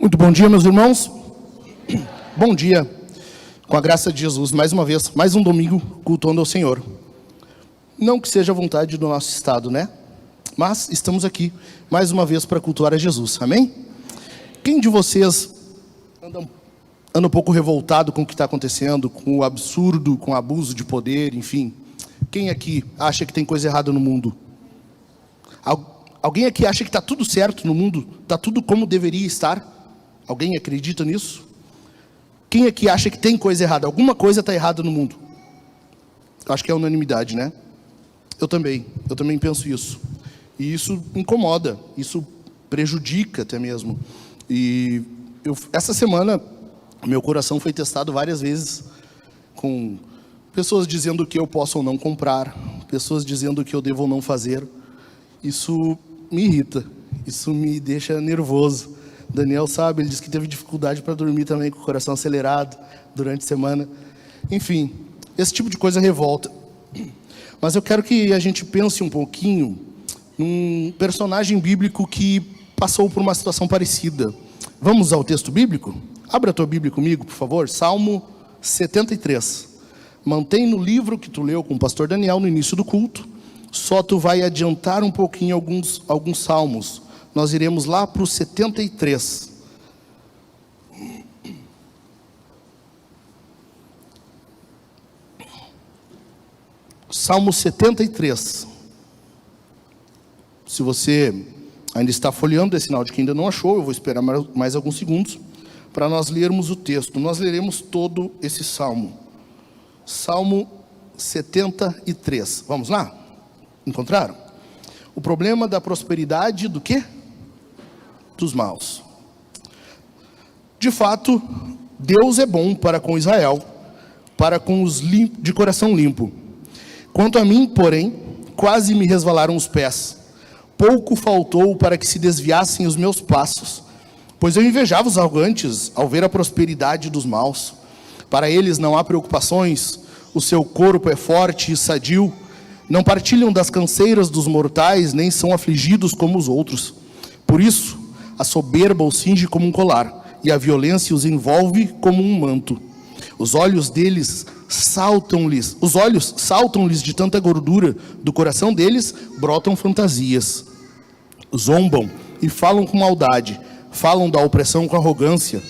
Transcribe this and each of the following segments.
Muito bom dia, meus irmãos. Bom dia, com a graça de Jesus, mais uma vez, mais um domingo cultuando ao Senhor. Não que seja a vontade do nosso estado, né? Mas estamos aqui, mais uma vez, para cultuar a Jesus, amém? Quem de vocês anda um pouco revoltado com o que está acontecendo, com o absurdo, com o abuso de poder, enfim? Quem aqui acha que tem coisa errada no mundo? Alguém aqui acha que está tudo certo no mundo? Está tudo como deveria estar? Alguém acredita nisso? Quem aqui acha que tem coisa errada? Alguma coisa está errada no mundo? Acho que é unanimidade, né? Eu também penso isso. E isso incomoda, isso prejudica até mesmo. E essa semana, meu coração foi testado várias vezes com pessoas dizendo que eu posso ou não comprar, pessoas dizendo que eu devo ou não fazer. Isso me irrita, isso me deixa nervoso. Daniel sabe, ele disse que teve dificuldade para dormir também, com o coração acelerado durante a semana. Enfim, esse tipo de coisa revolta. Mas eu quero que a gente pense um pouquinho num personagem bíblico que passou por uma situação parecida. Vamos ao texto bíblico? Abra a tua Bíblia comigo, por favor. Salmo 73. Mantém no livro que tu leu com o pastor Daniel no início do culto. Só tu vai adiantar um pouquinho alguns salmos. Nós iremos lá para o 73. Salmo 73. Se você ainda está folheando, é sinal de que ainda não achou. Eu vou esperar mais alguns segundos para nós lermos o texto. Nós leremos todo esse salmo. Salmo 73. Vamos lá? Encontraram? O problema da prosperidade do quê? Dos maus. De fato, Deus é bom para com Israel, para com os de coração limpo. Quanto a mim, porém, quase me resvalaram os pés. Pouco faltou para que se desviassem os meus passos, pois eu invejava os arrogantes ao ver a prosperidade dos maus. Para eles não há preocupações, o seu corpo é forte e sadio, não partilham das canseiras dos mortais, nem são afligidos como os outros. Por isso, a soberba os cinge como um colar, e a violência os envolve como um manto. Os olhos saltam-lhes de tanta gordura, do coração deles brotam fantasias. Zombam e falam com maldade, falam da opressão com arrogância.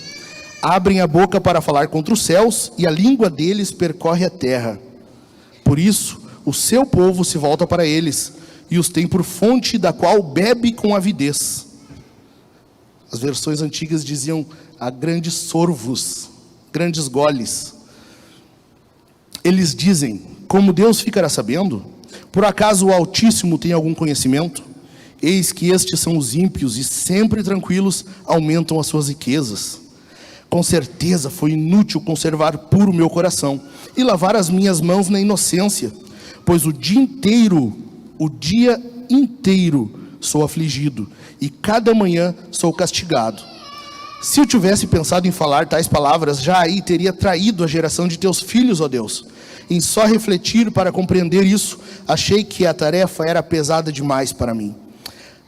Abrem a boca para falar contra os céus, e a língua deles percorre a terra. Por isso, o seu povo se volta para eles, e os tem por fonte da qual bebe com avidez. As versões antigas diziam a grandes sorvos, grandes goles. Eles dizem, como Deus ficará sabendo? Por acaso o Altíssimo tem algum conhecimento? Eis que estes são os ímpios, e sempre tranquilos aumentam as suas riquezas. Com certeza foi inútil conservar puro meu coração, e lavar as minhas mãos na inocência, pois o dia inteiro sou afligido, e cada manhã sou castigado. Se eu tivesse pensado em falar tais palavras, já aí teria traído a geração de teus filhos, ó Deus. Em só refletir para compreender isso, achei que a tarefa era pesada demais para mim.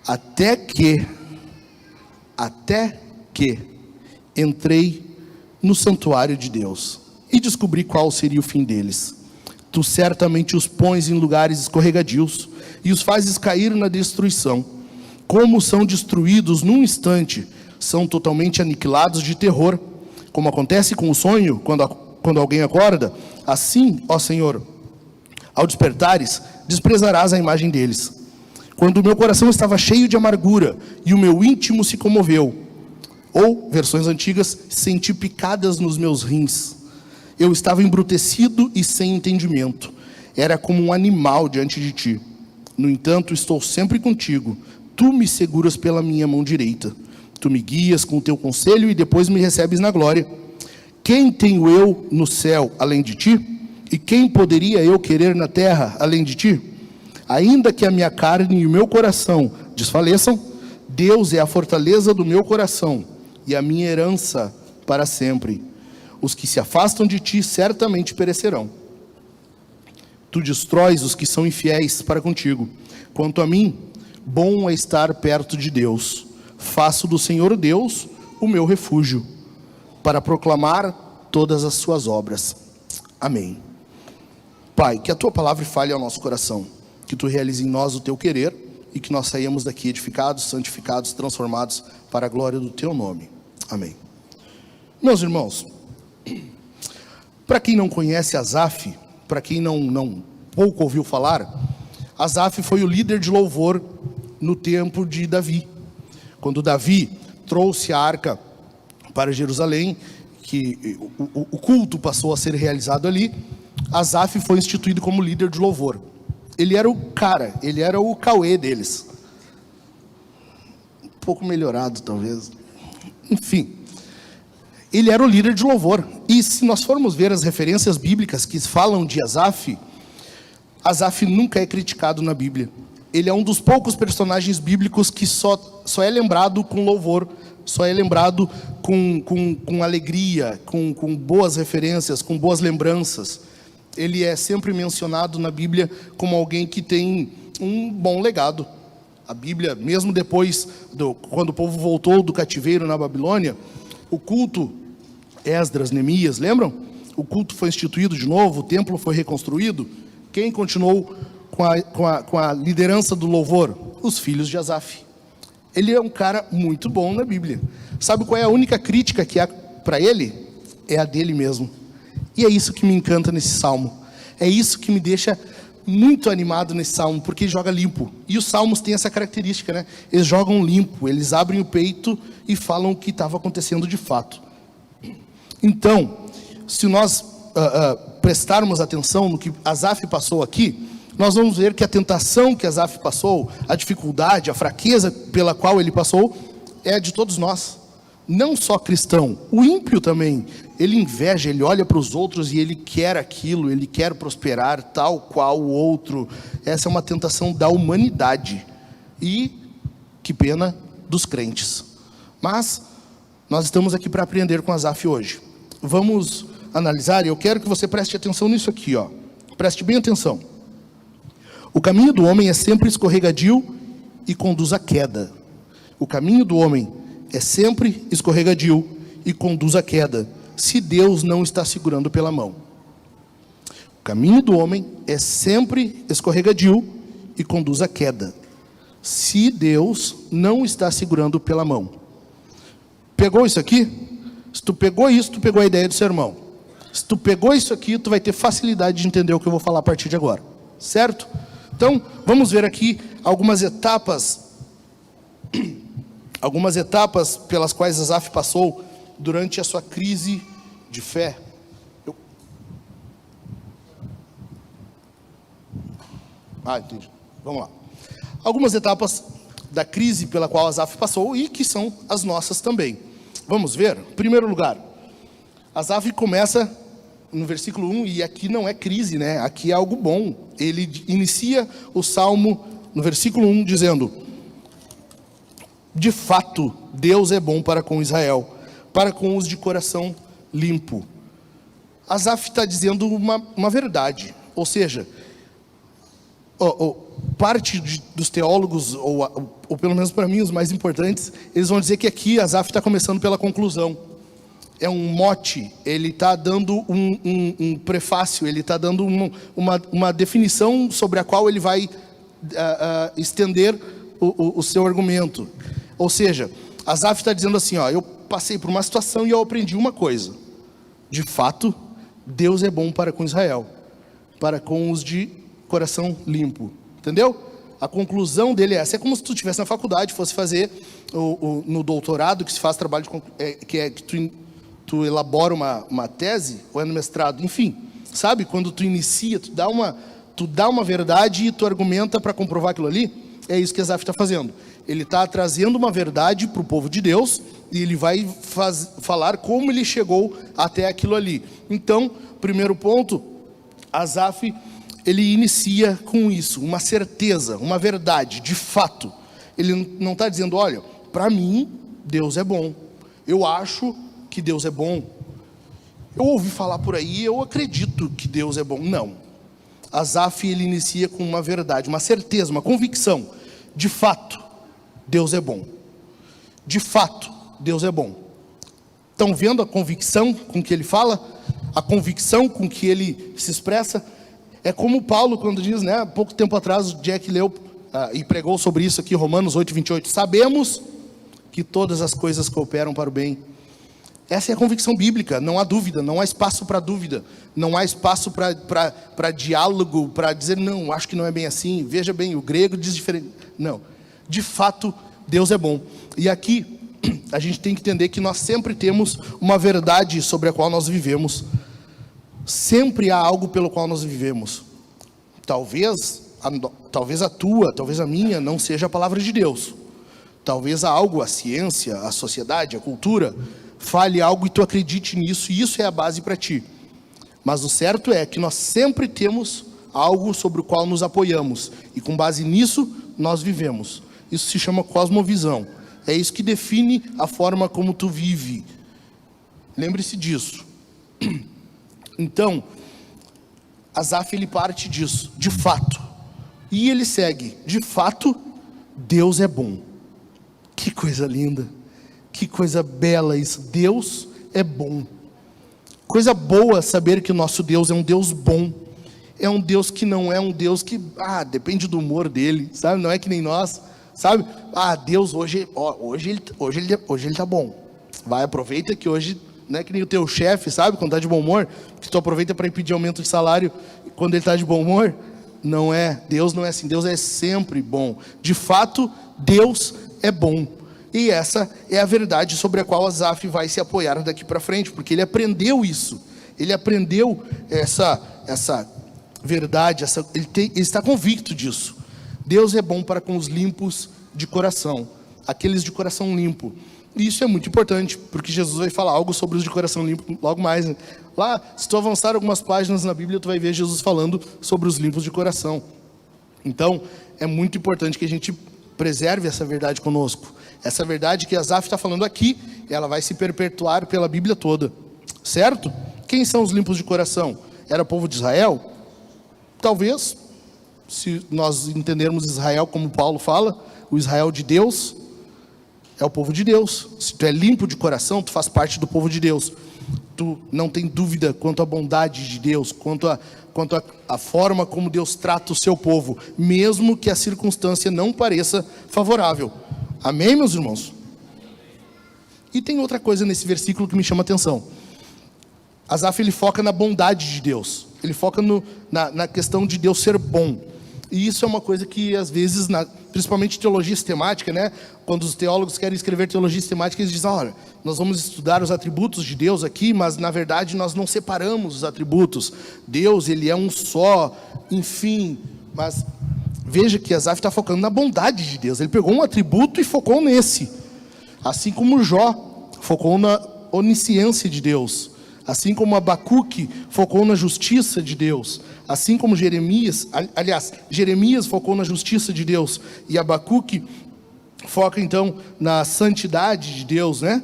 Até que entrei no santuário de Deus, e descobri qual seria o fim deles. Tu certamente os pões em lugares escorregadios e os fazes cair na destruição. Como são destruídos num instante, são totalmente aniquilados de terror. Como acontece com o sonho, quando alguém acorda, assim, ó Senhor, ao despertares, desprezarás a imagem deles. Quando o meu coração estava cheio de amargura e o meu íntimo se comoveu, ou, versões antigas, senti picadas nos meus rins. Eu estava embrutecido e sem entendimento. Era como um animal diante de ti. No entanto, estou sempre contigo. Tu me seguras pela minha mão direita. Tu me guias com o teu conselho e depois me recebes na glória. Quem tenho eu no céu além de ti? E quem poderia eu querer na terra além de ti? Ainda que a minha carne e o meu coração desfaleçam, Deus é a fortaleza do meu coração e a minha herança para sempre. Os que se afastam de ti certamente perecerão. Tu destróis os que são infiéis para contigo. Quanto a mim, bom é estar perto de Deus. Faço do Senhor Deus o meu refúgio, para proclamar todas as suas obras. Amém. Pai, que a tua palavra fale ao nosso coração, que tu realize em nós o teu querer e que nós saímos daqui edificados, santificados, transformados para a glória do teu nome. Amém. Meus irmãos, para quem não conhece Asaf, para quem não pouco ouviu falar, Asaf foi o líder de louvor no tempo de Davi. Quando Davi trouxe a arca para Jerusalém, que o culto passou a ser realizado ali, Asaf foi instituído como líder de louvor. Ele era o cara, ele era o Cauê deles. Um pouco melhorado, talvez. Enfim, ele era o líder de louvor. E se nós formos ver as referências bíblicas que falam de Asaf, Asaf nunca é criticado na Bíblia. Ele é um dos poucos personagens bíblicos que só é lembrado com louvor, só é lembrado com alegria, com boas referências, com boas lembranças. Ele é sempre mencionado na Bíblia como alguém que tem um bom legado. A Bíblia, mesmo depois, quando o povo voltou do cativeiro na Babilônia, o culto, Esdras, Neemias, lembram? O culto foi instituído de novo, o templo foi reconstruído. Quem continuou com a liderança do louvor? Os filhos de Asaf. Ele é um cara muito bom na Bíblia. Sabe qual é a única crítica que há para ele? É a dele mesmo. E é isso que me encanta nesse salmo. É isso que me deixa muito animado nesse salmo, porque ele joga limpo. E os salmos têm essa característica, né? Eles jogam limpo, eles abrem o peito e falam o que estava acontecendo de fato. Então, se nós prestarmos atenção no que Asaf passou aqui, nós vamos ver que a tentação que Asaf passou, a dificuldade, a fraqueza pela qual ele passou, é de todos nós. Não só cristão, o ímpio também. Ele inveja, ele olha para os outros e ele quer aquilo, ele quer prosperar tal qual o outro. Essa é uma tentação da humanidade. E, que pena, dos crentes. Mas, nós estamos aqui para aprender com Asaf hoje. Vamos analisar, e eu quero que você preste atenção nisso aqui, ó. Preste bem atenção. O caminho do homem é sempre escorregadio e conduz à queda. O caminho do homem é sempre escorregadio e conduz à queda, se Deus não está segurando pela mão. O caminho do homem é sempre escorregadio e conduz à queda, se Deus não está segurando pela mão. Pegou isso aqui? Se tu pegou isso, tu pegou a ideia do sermão. Se tu pegou isso aqui, tu vai ter facilidade de entender o que eu vou falar a partir de agora. Certo? Então, vamos ver aqui algumas etapas pelas quais Asaf passou durante a sua crise de fé. Entendi. Vamos lá. Algumas etapas da crise pela qual Asaf passou e que são as nossas também. Vamos ver? Em primeiro lugar, Asaf começa no versículo 1, e aqui não é crise, né? Aqui é algo bom. Ele inicia o salmo no versículo 1 dizendo: de fato, Deus é bom para com Israel, para com os de coração limpo. Asaf está dizendo uma verdade, ou seja, parte dos teólogos, ou pelo menos para mim os mais importantes, eles vão dizer que aqui Asaf está começando pela conclusão. é um mote, ele está dando um prefácio, ele está dando uma definição sobre a qual ele vai estender o seu argumento. Ou seja, Asaf está dizendo assim, ó, eu passei por uma situação e eu aprendi uma coisa: de fato, Deus é bom para com Israel, para com os de coração limpo. Entendeu? A conclusão dele é essa. É como se tu estivesse na faculdade, fosse fazer no doutorado, que se faz trabalho que tu elabora uma tese, ou é no mestrado, enfim, sabe? Quando tu inicia, tu dá uma verdade e tu argumenta para comprovar aquilo ali. É isso que Asaf está fazendo. Ele está trazendo uma verdade para o povo de Deus, e ele vai falar como ele chegou até aquilo ali. Então, primeiro ponto, Asaf, ele inicia com isso, uma certeza, uma verdade, de fato. Ele não está dizendo, olha, para mim, Deus é bom. Eu acho que Deus é bom. Eu ouvi falar por aí, eu acredito que Deus é bom. Não. Asaf, ele inicia com uma verdade, uma certeza, uma convicção. De fato, Deus é bom. De fato, Deus é bom. Estão vendo a convicção com que ele fala? A convicção com que ele se expressa? É como Paulo quando diz, né, há pouco tempo atrás o Jack leu e pregou sobre isso aqui, Romanos 8:28. Sabemos que todas as coisas cooperam para o bem. Essa é a convicção bíblica, não há dúvida, não há espaço para dúvida, não há espaço para diálogo, para dizer, não, acho que não é bem assim, veja bem, o grego diz diferente. Não, de fato, Deus é bom. E aqui, a gente tem que entender que nós sempre temos uma verdade sobre a qual nós vivemos. Sempre há algo pelo qual nós vivemos. Talvez a tua, talvez a minha, não seja a palavra de Deus. Talvez há algo, a ciência, a sociedade, a cultura, fale algo e tu acredite nisso, e isso é a base para ti. Mas o certo é que nós sempre temos algo sobre o qual nos apoiamos, e com base nisso, nós vivemos. Isso se chama cosmovisão. É isso que define a forma como tu vive. Lembre-se disso. Então, Asaf, ele parte disso, de fato. E ele segue, de fato, Deus é bom. Que coisa linda, que coisa bela isso, Deus é bom. Coisa boa saber que o nosso Deus é um Deus bom. É um Deus que não é um Deus que, depende do humor dele, sabe? Não é que nem nós, sabe? Deus hoje ele tá bom. Vai, aproveita que hoje, não é que nem o teu chefe, sabe? Quando tá de bom humor, que tu aproveita para impedir aumento de salário quando ele tá de bom humor. Não é, Deus não é assim, Deus é sempre bom. De fato, Deus é bom. E essa é a verdade sobre a qual Asaf vai se apoiar daqui para frente, porque ele aprendeu isso. Ele aprendeu essa verdade, ele está convicto disso. Deus é bom para com os limpos de coração, aqueles de coração limpo. E isso é muito importante, porque Jesus vai falar algo sobre os de coração limpo logo mais, né? Lá, se tu avançar algumas páginas na Bíblia, tu vai ver Jesus falando sobre os limpos de coração. Então, é muito importante que a gente preserve essa verdade conosco. Essa verdade que Asaf está falando aqui, ela vai se perpetuar pela Bíblia toda. Certo? Quem são os limpos de coração? Era o povo de Israel? Talvez, se nós entendermos Israel como Paulo fala, o Israel de Deus é o povo de Deus. Se tu é limpo de coração, tu faz parte do povo de Deus. Tu não tem dúvida quanto à bondade de Deus, quanto à forma como Deus trata o seu povo, mesmo que a circunstância não pareça favorável. Amém, meus irmãos? E tem outra coisa nesse versículo que me chama a atenção. Asaf, ele foca na bondade de Deus. Ele foca na questão de Deus ser bom. E isso é uma coisa que às vezes, principalmente teologia sistemática, né? Quando os teólogos querem escrever teologia sistemática, eles dizem, olha, nós vamos estudar os atributos de Deus aqui, mas na verdade nós não separamos os atributos. Deus, ele é um só, enfim. Mas veja que Asaf está focando na bondade de Deus. Ele pegou um atributo e focou nesse. Assim como Jó focou na onisciência de Deus. Assim como Abacuque focou na justiça de Deus. Assim como Jeremias focou na justiça de Deus. E Abacuque foca então na santidade de Deus, né?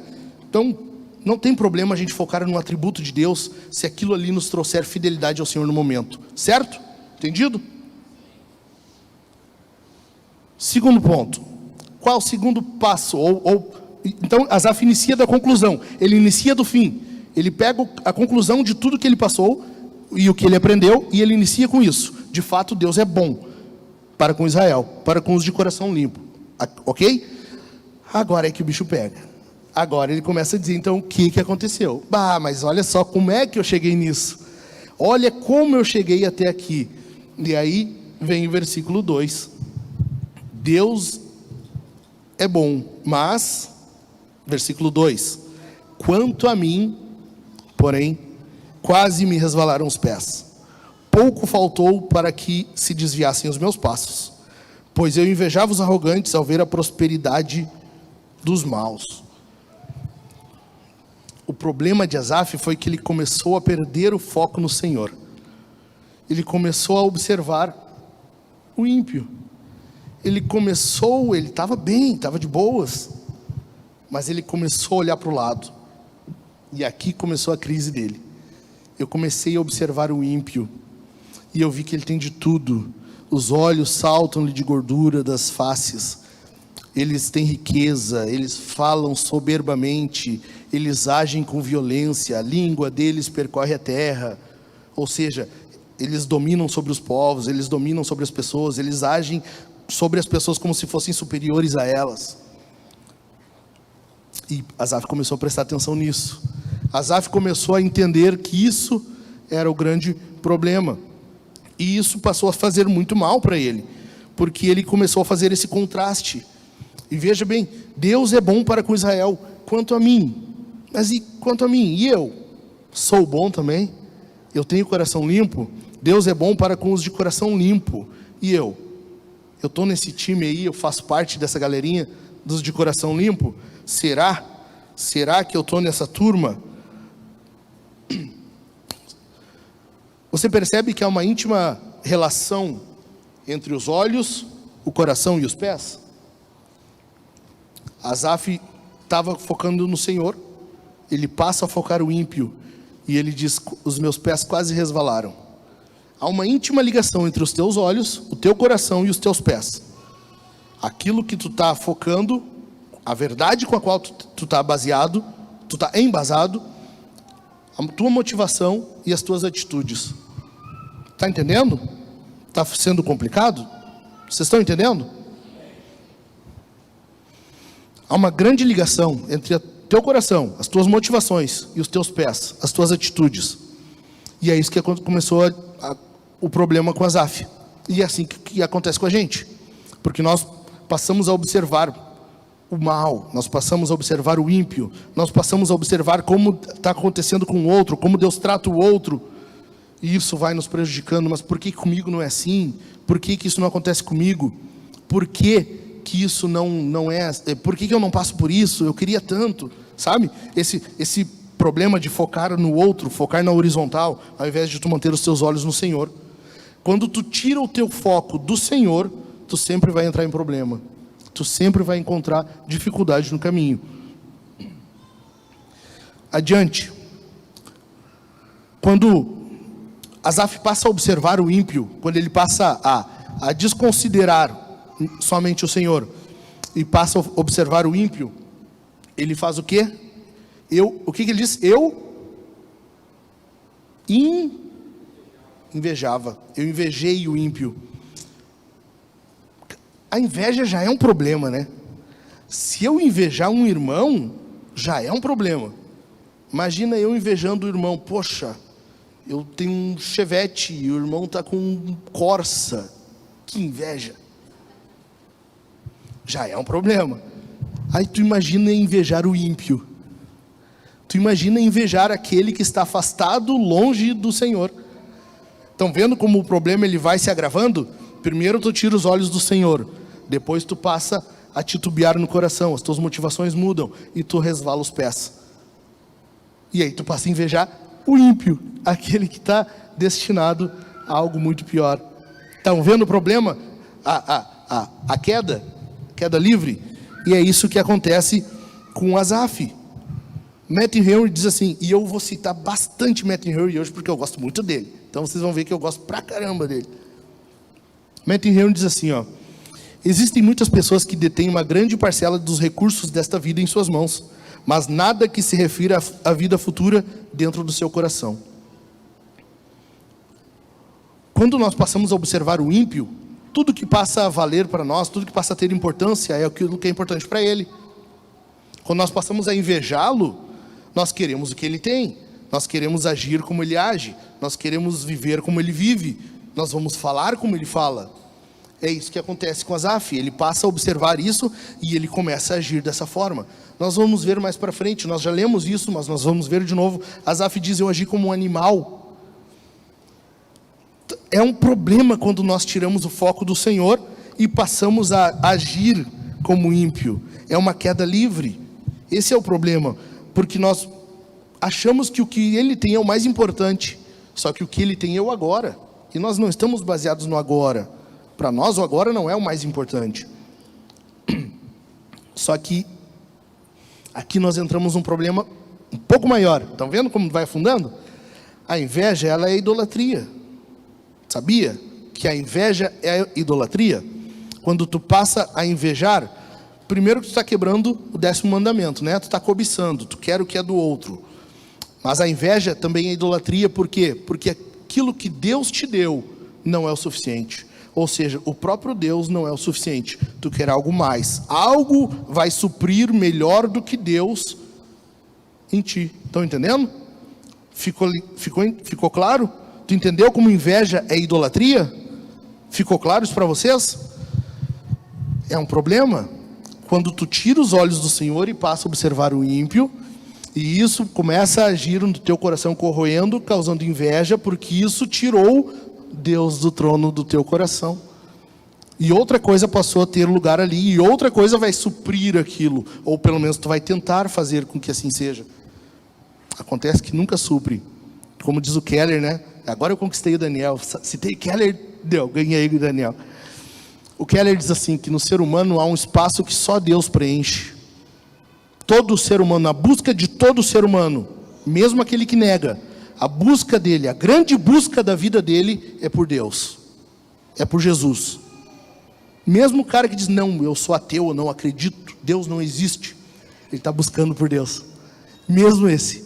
Então, não tem problema a gente focar no atributo de Deus, se aquilo ali nos trouxer fidelidade ao Senhor no momento. Certo? Entendido? Segundo ponto. Qual o segundo passo? Então, Asaf inicia da conclusão. Ele inicia do fim. Ele pega a conclusão de tudo que ele passou e o que ele aprendeu, e ele inicia com isso. De fato, Deus é bom para com Israel, para com os de coração limpo. Ok? Agora é que o bicho pega. Agora ele começa a dizer, então, o que aconteceu? Mas olha só como é que eu cheguei nisso. Olha como eu cheguei até aqui. E aí vem o versículo 2. Deus é bom, mas, versículo 2, quanto a mim, porém, quase me resvalaram os pés. Pouco faltou para que se desviassem os meus passos, pois eu invejava os arrogantes ao ver a prosperidade dos maus. O problema de Asaf foi que ele começou a perder o foco no Senhor. Ele começou a observar o ímpio. Ele estava bem, estava de boas, mas ele começou a olhar para o lado. E aqui começou a crise dele. Eu comecei a observar o ímpio, e eu vi que ele tem de tudo. Os olhos saltam-lhe de gordura das faces. Eles têm riqueza, eles falam soberbamente, eles agem com violência, a língua deles percorre a terra. Ou seja, eles dominam sobre os povos, eles dominam sobre as pessoas, eles agem sobre as pessoas como se fossem superiores a elas. E Asaf começou a prestar atenção nisso. Asaf começou a entender que isso era o grande problema. E isso passou a fazer muito mal para ele, porque ele começou a fazer esse contraste. E veja bem, Deus é bom para com Israel, quanto a mim. Mas e quanto a mim? E eu? Sou bom também? Eu tenho coração limpo? Deus é bom para com os de coração limpo. E eu? Eu estou nesse time aí, eu faço parte dessa galerinha dos de coração limpo? Será? Será que eu estou nessa turma? Você percebe que há uma íntima relação entre os olhos, o coração e os pés? Asaf estava focando no Senhor, ele passa a focar o ímpio, e ele diz, os meus pés quase resvalaram. Há uma íntima ligação entre os teus olhos, o teu coração e os teus pés. Aquilo que tu está focando, a verdade com a qual tu está baseado, tu está embasado, a tua motivação e as tuas atitudes. Está entendendo? Está sendo complicado? Vocês estão entendendo? Há uma grande ligação entre o teu coração, as tuas motivações e os teus pés, as tuas atitudes. E é isso que começou o problema com Asaf. E é assim que acontece com a gente. Porque nós passamos a observar o mal, nós passamos a observar o ímpio, nós passamos a observar como está acontecendo com o outro, como Deus trata o outro, e isso vai nos prejudicando. Mas por que comigo não é assim? Por que isso não acontece comigo? Por que isso não é? Por que eu não passo por isso? Eu queria tanto, sabe? Esse problema de focar no outro, focar na horizontal, ao invés de tu manter os teus olhos no Senhor. Quando tu tira o teu foco do Senhor, tu sempre vai entrar em problema. Tu sempre vai encontrar dificuldade no caminho. Adiante. Quando Asaf passa a observar o ímpio, quando ele passa a desconsiderar somente o Senhor, e passa a observar o ímpio, ele faz o quê? O que ele diz? Eu invejava, eu invejei o ímpio. A inveja já é um problema, né? Se eu invejar um irmão, já é um problema. Imagina eu invejando o irmão. Poxa, eu tenho um Chevette e o irmão está com um Corsa. Que inveja. Já é um problema. Aí tu imagina invejar o ímpio. Tu imagina invejar aquele que está afastado, longe do Senhor. Estão vendo como o problema ele vai se agravando? Primeiro tu tira os olhos do Senhor, depois tu passa a titubear no coração, as tuas motivações mudam e tu resvala os pés. E aí tu passa a invejar o ímpio, aquele que está destinado a algo muito pior. Estão vendo o problema? A queda livre? E é isso que acontece com Asaf. Matthew Henry diz assim, e eu vou citar bastante Matthew Henry hoje porque eu gosto muito dele. Então vocês vão ver que eu gosto pra caramba dele. Matthew Henry diz assim, ó: existem muitas pessoas que detêm uma grande parcela dos recursos desta vida em suas mãos, mas nada que se refira à vida futura dentro do seu coração. Quando nós passamos a observar o ímpio, tudo que passa a valer para nós, tudo que passa a ter importância é aquilo que é importante para ele. Quando nós passamos a invejá-lo, nós queremos o que ele tem, nós queremos agir como ele age, nós queremos viver como ele vive, nós vamos falar como ele fala. É isso que acontece com Asaf, ele passa a observar isso e ele começa a agir dessa forma. Nós vamos ver mais para frente, nós já lemos isso, mas nós vamos ver de novo. Asaf diz: eu agi como um animal. É um problema quando nós tiramos o foco do Senhor e passamos a agir como ímpio. É uma queda livre. Esse é o problema, porque nós achamos que o que ele tem é o mais importante, só que o que ele tem é o agora, e nós não estamos baseados no agora. Para nós o agora não é o mais importante. Só que aqui nós entramos num problema um pouco maior. Estão vendo como vai afundando? A inveja, ela é idolatria. Sabia que a inveja é idolatria? Quando tu passa a invejar, primeiro que tu está quebrando o 10º mandamento, né? Tu está cobiçando, tu quer o que é do outro. Mas a inveja também é idolatria, por quê? Porque aquilo que Deus te deu não é o suficiente. Ou seja, o próprio Deus não é o suficiente. Tu quer algo mais. Algo vai suprir melhor do que Deus em ti. Estão entendendo? Ficou claro? Tu entendeu como inveja é idolatria? Ficou claro isso para vocês? É um problema quando tu tira os olhos do Senhor e passa a observar o ímpio, e isso começa a agir no teu coração corroendo, causando inveja, porque isso tirou Deus do trono do teu coração. E outra coisa passou a ter lugar ali, e outra coisa vai suprir aquilo, ou pelo menos tu vai tentar fazer com que assim seja. Acontece que nunca supre. Como diz o Keller, né? Agora eu conquistei o Daniel. Citei Keller, deu, ganhei o Daniel. O Keller diz assim, que no ser humano há um espaço que só Deus preenche. Todo ser humano, a busca de todo ser humano, mesmo aquele que nega, a busca dele, a grande busca da vida dele é por Deus, é por Jesus. Mesmo o cara que diz: não, eu sou ateu, eu não acredito, Deus não existe, ele está buscando por Deus. Mesmo esse,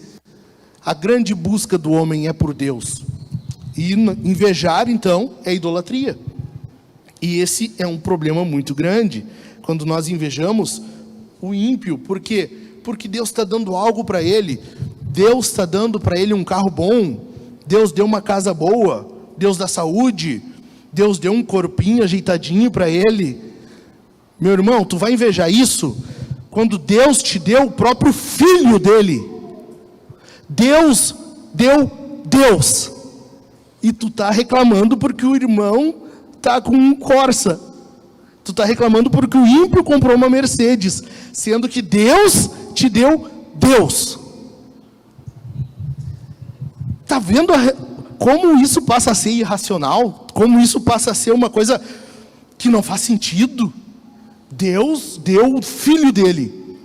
a grande busca do homem é por Deus. E invejar então é idolatria. E esse é um problema muito grande, quando nós invejamos o ímpio. Por quê? Porque Deus está dando algo para ele. Deus está dando para ele um carro bom, Deus deu uma casa boa, Deus dá saúde, Deus deu um corpinho ajeitadinho para ele. Meu irmão, tu vai invejar isso quando Deus te deu o próprio filho dele. Deus deu Deus, e tu está reclamando porque o irmão está com um Corsa. Tu está reclamando porque o ímpio comprou uma Mercedes, sendo que Deus te deu Deus. Está vendo como isso passa a ser irracional? Como isso passa a ser uma coisa que não faz sentido? Deus deu o filho dele.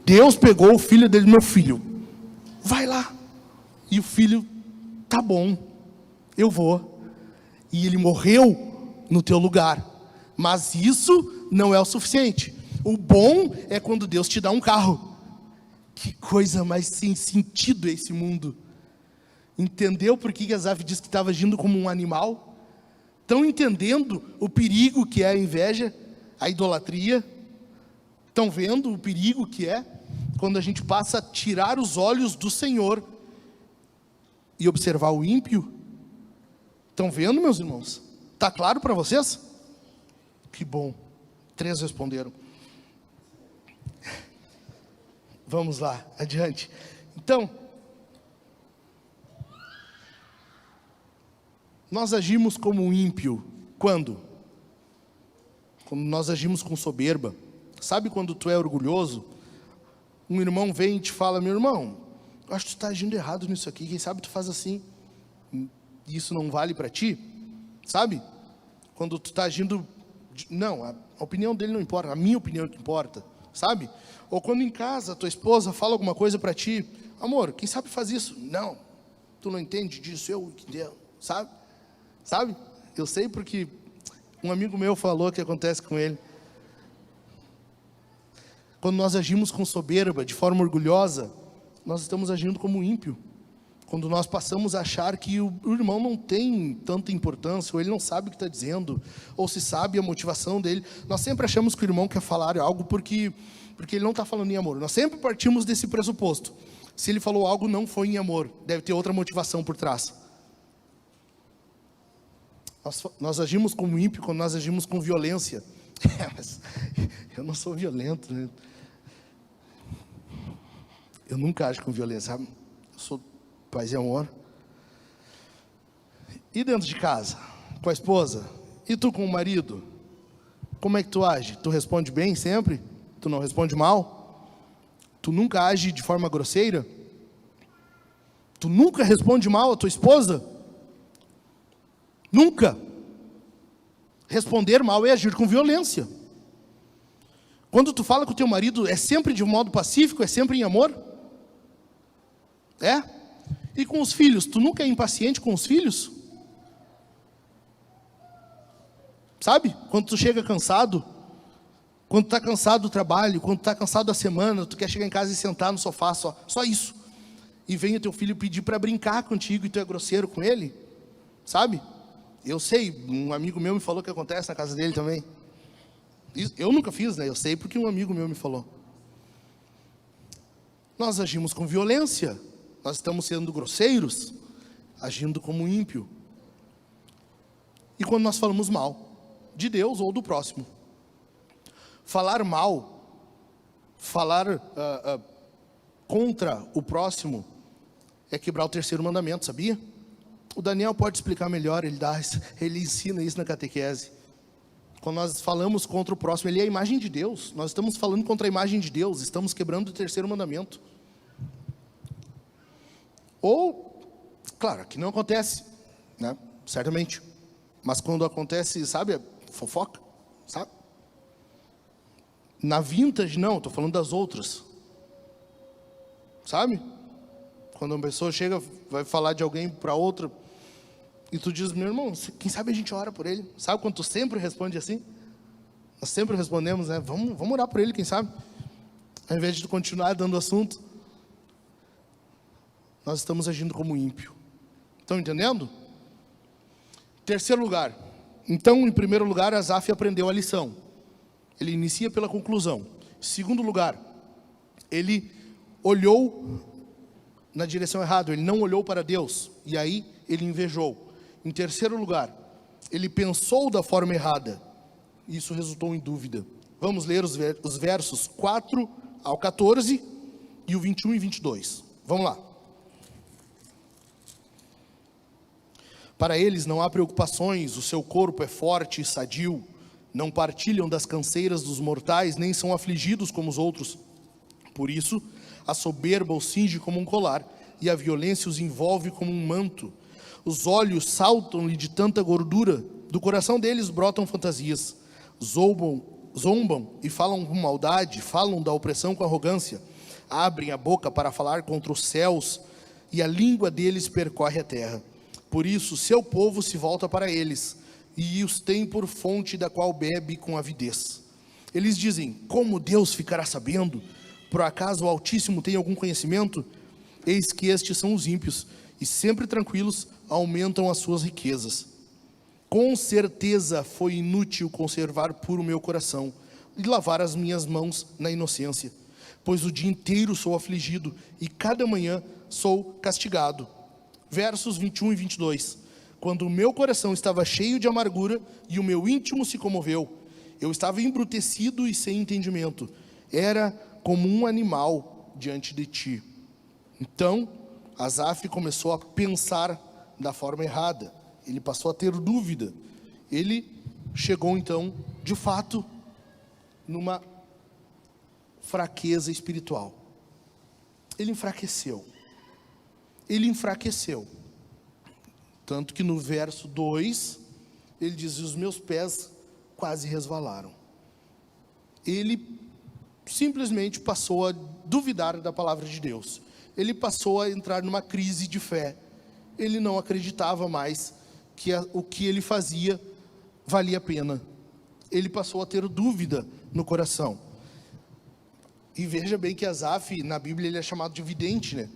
Deus pegou o filho dele: meu filho, vai lá. E o filho: tá bom, eu vou. E ele morreu no teu lugar. Mas isso não é o suficiente. O bom é quando Deus te dá um carro. Que coisa mais sem sentido é esse mundo. Entendeu por que Asaf disse que estava agindo como um animal? Estão entendendo o perigo que é a inveja, a idolatria? Estão vendo o perigo que é quando a gente passa a tirar os olhos do Senhor e observar o ímpio? Estão vendo, meus irmãos? Está claro para vocês? Que bom, 3 responderam. Vamos lá, adiante. Então, nós agimos como um ímpio quando? Quando nós agimos com soberba. Sabe quando tu é orgulhoso? Um irmão vem e te fala: meu irmão, eu acho que tu está agindo errado nisso aqui, quem sabe tu faz assim, e isso não vale para ti? Sabe? Quando tu está agindo... Não, a opinião dele não importa, a minha opinião é que importa, sabe? Ou quando em casa tua esposa fala alguma coisa para ti: amor, quem sabe faz isso? Não, tu não entende disso, eu entendo, sabe? Sabe? Eu sei porque um amigo meu falou que acontece com ele. Quando nós agimos com soberba, de forma orgulhosa, nós estamos agindo como ímpio. Quando nós passamos a achar que o irmão não tem tanta importância, ou ele não sabe o que está dizendo, ou se sabe a motivação dele, nós sempre achamos que o irmão quer falar algo porque ele não está falando em amor. Nós sempre partimos desse pressuposto. Se ele falou algo, não foi em amor, deve ter outra motivação por trás. Nós agimos como ímpio quando nós agimos com violência. Mas eu não sou violento, né? Eu nunca ajo com violência, sabe? Eu sou paz e amor. E dentro de casa, com a esposa? E tu com o marido? Como é que tu age? Tu responde bem sempre? Tu não responde mal? Tu nunca age de forma grosseira? Tu nunca responde mal a tua esposa? Nunca. Responder mal é agir com violência. Quando tu fala com o teu marido, é sempre de um modo pacífico? É sempre em amor? É? E com os filhos, tu nunca é impaciente com os filhos? Sabe? Quando tu chega cansado, quando tu está cansado do trabalho, quando tu está cansado da semana, tu quer chegar em casa e sentar no sofá, só isso. E vem o teu filho pedir para brincar contigo e tu é grosseiro com ele, sabe? Eu sei, um amigo meu me falou que acontece na casa dele também. Eu nunca fiz, né? Eu sei porque um amigo meu me falou. Nós agimos com violência. Nós estamos sendo grosseiros, agindo como ímpio. E quando nós falamos mal de Deus ou do próximo, falar mal, falar contra o próximo, é quebrar o terceiro mandamento, sabia? O Daniel pode explicar melhor, ele ensina isso na catequese. Quando nós falamos contra o próximo, ele é a imagem de Deus. Nós estamos falando contra a imagem de Deus, estamos quebrando o terceiro mandamento. Ou, claro, que não acontece, né? Certamente. Mas quando acontece, sabe, fofoca, sabe? Na Vintage, não, estou falando das outras. Sabe? Quando uma pessoa chega, vai falar de alguém para outra, e tu diz, meu irmão, quem sabe a gente ora por ele. Sabe quando tu sempre responde assim? Nós sempre respondemos, né? Vamos orar por ele, quem sabe? Ao invés de tu continuar dando assunto. Nós estamos agindo como ímpio. Estão entendendo? Terceiro lugar. Então, em primeiro lugar, Asaf aprendeu a lição. Ele inicia pela conclusão. Segundo lugar, ele olhou na direção errada. Ele não olhou para Deus. E aí, ele invejou. Em terceiro lugar, ele pensou da forma errada. Isso resultou em dúvida. Vamos ler os versos 4 ao 14 e o 21 e 22. Vamos lá. Para eles não há preocupações, o seu corpo é forte e sadio, não partilham das canseiras dos mortais, nem são afligidos como os outros. Por isso, a soberba os cinge como um colar, e a violência os envolve como um manto. Os olhos saltam-lhe de tanta gordura, do coração deles brotam fantasias. Zombam e falam com maldade, falam da opressão com arrogância. Abrem a boca para falar contra os céus, e a língua deles percorre a terra. Por isso, seu povo se volta para eles, e os tem por fonte da qual bebe com avidez. Eles dizem, como Deus ficará sabendo? Por acaso o Altíssimo tem algum conhecimento? Eis que estes são os ímpios, e sempre tranquilos aumentam as suas riquezas. Com certeza foi inútil conservar puro o meu coração, e lavar as minhas mãos na inocência, pois o dia inteiro sou afligido, e cada manhã sou castigado. Versos 21 e 22. Quando o meu coração estava cheio de amargura e o meu íntimo se comoveu, eu estava embrutecido e sem entendimento. Era como um animal diante de ti. Então, Asaf começou a pensar da forma errada. Ele passou a ter dúvida. Ele chegou então, de fato, numa fraqueza espiritual. Ele enfraqueceu. Tanto que no verso 2, ele diz, os meus pés quase resvalaram. Ele simplesmente passou a duvidar da palavra de Deus. Ele passou a entrar numa crise de fé. Ele não acreditava mais que o que ele fazia valia a pena. Ele passou a ter dúvida no coração. E veja bem que Asaf, na Bíblia, ele é chamado de vidente, né?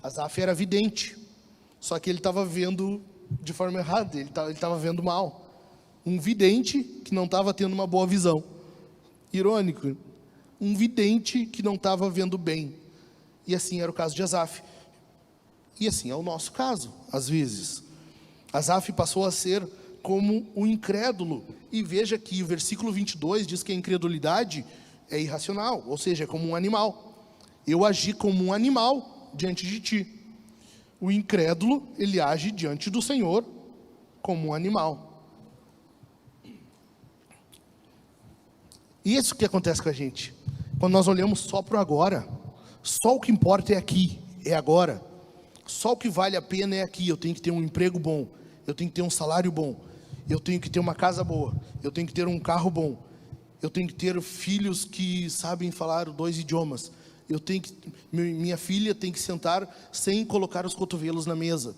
Asaf era vidente, só que ele estava vendo de forma errada, ele estava vendo mal. Um vidente que não estava tendo uma boa visão. Irônico. Um vidente que não estava vendo bem. E assim era o caso de Asaf. E assim é o nosso caso, às vezes. Asaf passou a ser como o incrédulo. E veja que o versículo 22 diz que a incredulidade é irracional, ou seja, é como um animal. Eu agi como um animal diante de ti. O incrédulo, ele age diante do Senhor como um animal. Isso que acontece com a gente. Quando nós olhamos só para o agora, só o que importa é aqui, é agora. Só o que vale a pena é aqui. Eu tenho que ter um emprego bom, eu tenho que ter um salário bom, eu tenho que ter uma casa boa, eu tenho que ter um carro bom, eu tenho que ter filhos que sabem falar 2 idiomas. Minha filha tem que sentar sem colocar os cotovelos na mesa.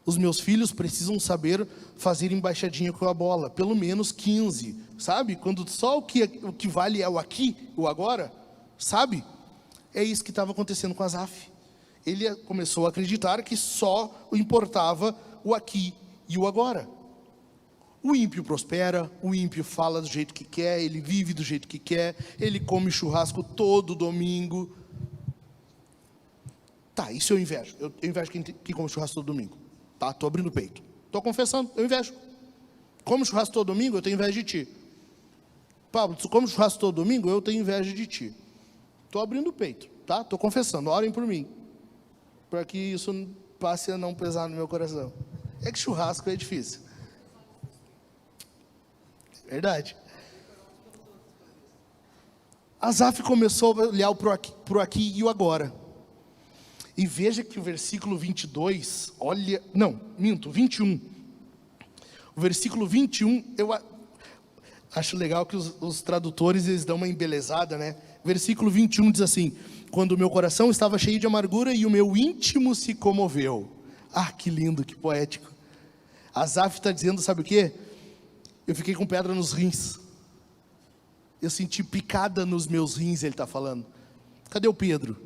Os meus filhos precisam saber fazer embaixadinha com a bola, pelo menos 15, sabe? Quando só o que vale é o aqui, o agora, sabe? É isso que estava acontecendo com Asaf. Ele começou a acreditar que só o importava o aqui e o agora. O ímpio prospera, o ímpio fala do jeito que quer, ele vive do jeito que quer, ele come churrasco todo domingo. Tá, isso eu invejo. Eu invejo quem come churrasco todo domingo. Tá, estou abrindo o peito. Estou confessando, eu invejo. Come churrasco todo domingo, eu tenho inveja de ti. Pablo, tu come churrasco todo domingo, eu tenho inveja de ti. Estou abrindo o peito, tá? Estou confessando, orem por mim. Para que isso passe a não pesar no meu coração. É que churrasco é difícil. Verdade. Asaf começou a olhar para o aqui e o agora. E veja que o versículo 22, 21. O versículo 21, eu acho legal que os tradutores, eles dão uma embelezada, né? Versículo 21 diz assim: quando o meu coração estava cheio de amargura e o meu íntimo se comoveu. Ah, que lindo, que poético. Asaf está dizendo, sabe o quê? Eu fiquei com pedra nos rins. Eu senti picada nos meus rins, ele está falando. Cadê o Pedro?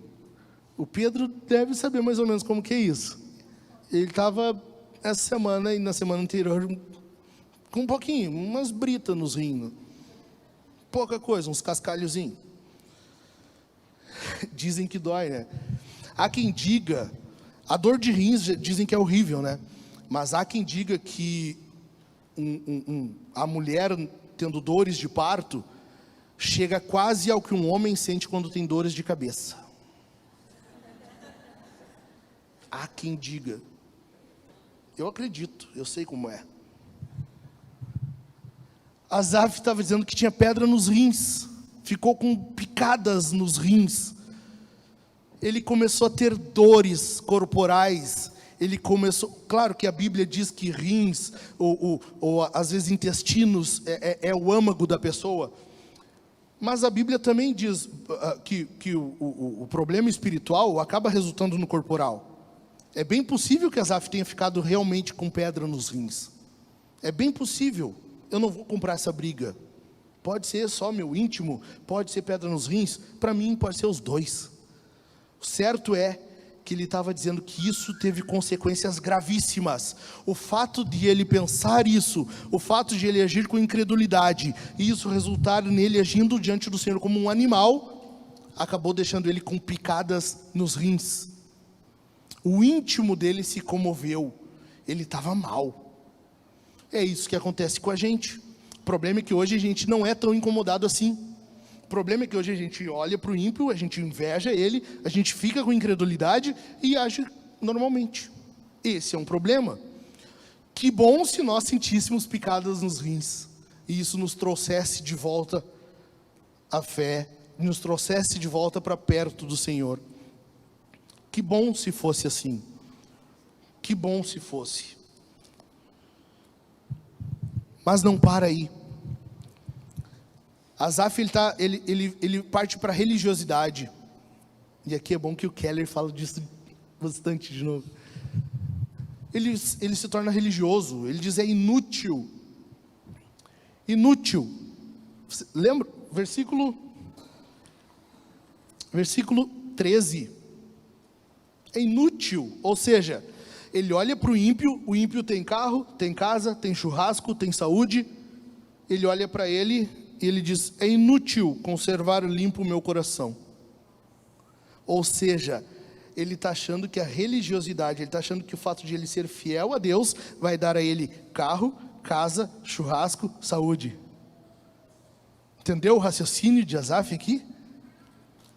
O Pedro deve saber mais ou menos como que é isso. Ele estava essa semana e na semana anterior com um pouquinho, umas britas nos rins. Pouca coisa, uns cascalhozinhos. Dizem que dói, né? Há quem diga, a dor de rins dizem que é horrível, né? Mas há quem diga que a mulher tendo dores de parto chega quase ao que um homem sente quando tem dores de cabeça. Há quem diga. Eu acredito, eu sei como é. Asaf estava dizendo que tinha pedra nos rins, ficou com picadas nos rins. Ele começou a ter dores corporais. Ele começou, claro que a Bíblia diz que rins, ou às vezes intestinos, é o âmago da pessoa. Mas a Bíblia também diz que o problema espiritual acaba resultando no corporal. É bem possível que Asaf tenha ficado realmente com pedra nos rins. É bem possível. Eu não vou comprar essa briga. Pode ser só meu íntimo, pode ser pedra nos rins. Para mim pode ser os dois. O certo é que ele estava dizendo que isso teve consequências gravíssimas. O fato de ele pensar isso, o fato de ele agir com incredulidade, e isso resultar nele agindo diante do Senhor como um animal, acabou deixando ele com picadas nos rins. O íntimo dele se comoveu, ele estava mal. É isso que acontece com a gente. O problema é que hoje a gente não é tão incomodado assim. O problema é que hoje a gente olha para o ímpio, a gente inveja ele, a gente fica com incredulidade e age normalmente. Esse é um problema. Que bom se nós sentíssemos picadas nos rins, e isso nos trouxesse de volta à fé, nos trouxesse de volta para perto do Senhor. Que bom se fosse assim. Que bom se fosse. Mas não para aí. Asaf, ele parte para a religiosidade. E aqui é bom que o Keller fala disso bastante de novo. Ele se torna religioso. Ele diz: é inútil. Inútil. Lembra? Versículo Versículo 13. É inútil, ou seja, ele olha para o ímpio tem carro, tem casa, tem churrasco, tem saúde. Ele olha para ele e ele diz: é inútil conservar limpo o meu coração. Ou seja, ele está achando que a religiosidade, ele está achando que o fato de ele ser fiel a Deus vai dar a ele carro, casa, churrasco, saúde. Entendeu o raciocínio de Asaf aqui?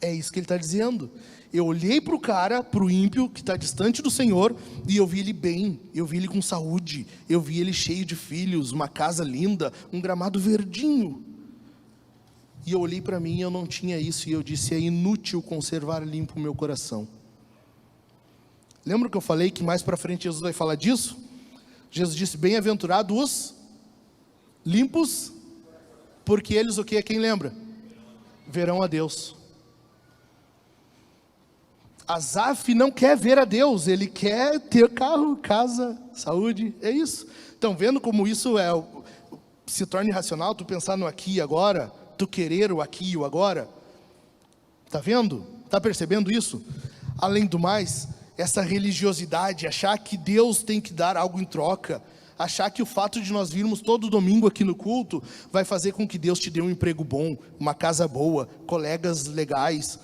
É isso que ele está dizendo. Eu olhei para o cara, para o ímpio que está distante do Senhor, e eu vi ele bem, eu vi ele com saúde, eu vi ele cheio de filhos, uma casa linda, um gramado verdinho. E eu olhei para mim e eu não tinha isso, e eu disse: é inútil conservar limpo o meu coração. Lembra que eu falei que mais para frente Jesus vai falar disso? Jesus disse: bem-aventurados os limpos, porque eles o que? Quem lembra? Verão a Deus. Asaf não quer ver a Deus, ele quer ter carro, casa, saúde, é isso. Então, vendo como isso se torna irracional, tu pensar no aqui e agora, tu querer o aqui e o agora, tá vendo? Tá percebendo isso? Além do mais, essa religiosidade, achar que Deus tem que dar algo em troca, achar que o fato de nós virmos todo domingo aqui no culto, vai fazer com que Deus te dê um emprego bom, uma casa boa, colegas legais.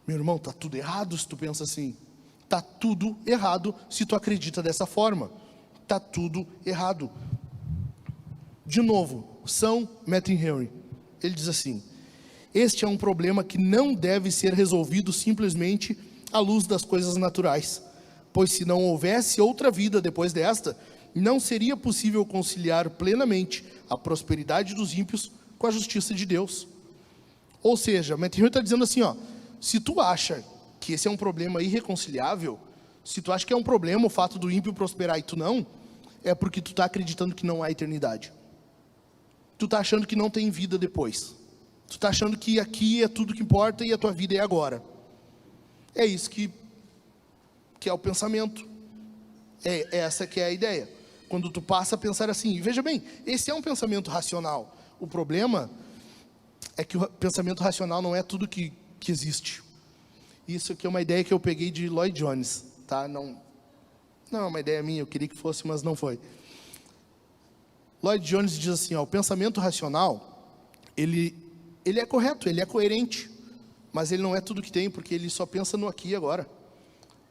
Meu irmão, está tudo errado se tu pensa assim. Está tudo errado se tu acredita dessa forma. Está tudo errado. De novo, São Matthew Henry, ele diz assim: este é um problema que não deve ser resolvido simplesmente à luz das coisas naturais, pois se não houvesse outra vida depois desta, não seria possível conciliar plenamente a prosperidade dos ímpios com a justiça de Deus. Ou seja, Matthew Henry está dizendo assim, se tu acha que esse é um problema irreconciliável, se tu acha que é um problema o fato do ímpio prosperar e tu não, é porque tu está acreditando que não há eternidade. Tu está achando que não tem vida depois. Tu está achando que aqui é tudo que importa e a tua vida é agora. É isso que é o pensamento. É essa que é a ideia. Quando tu passa a pensar assim, e veja bem, esse é um pensamento racional. O problema é que o pensamento racional não é tudo que existe. Isso aqui é uma ideia que eu peguei de Lloyd Jones, tá? Não é uma ideia minha, eu queria que fosse, mas não foi. Lloyd Jones diz assim, o pensamento racional, ele é correto, ele é coerente, mas ele não é tudo que tem, porque ele só pensa no aqui e agora.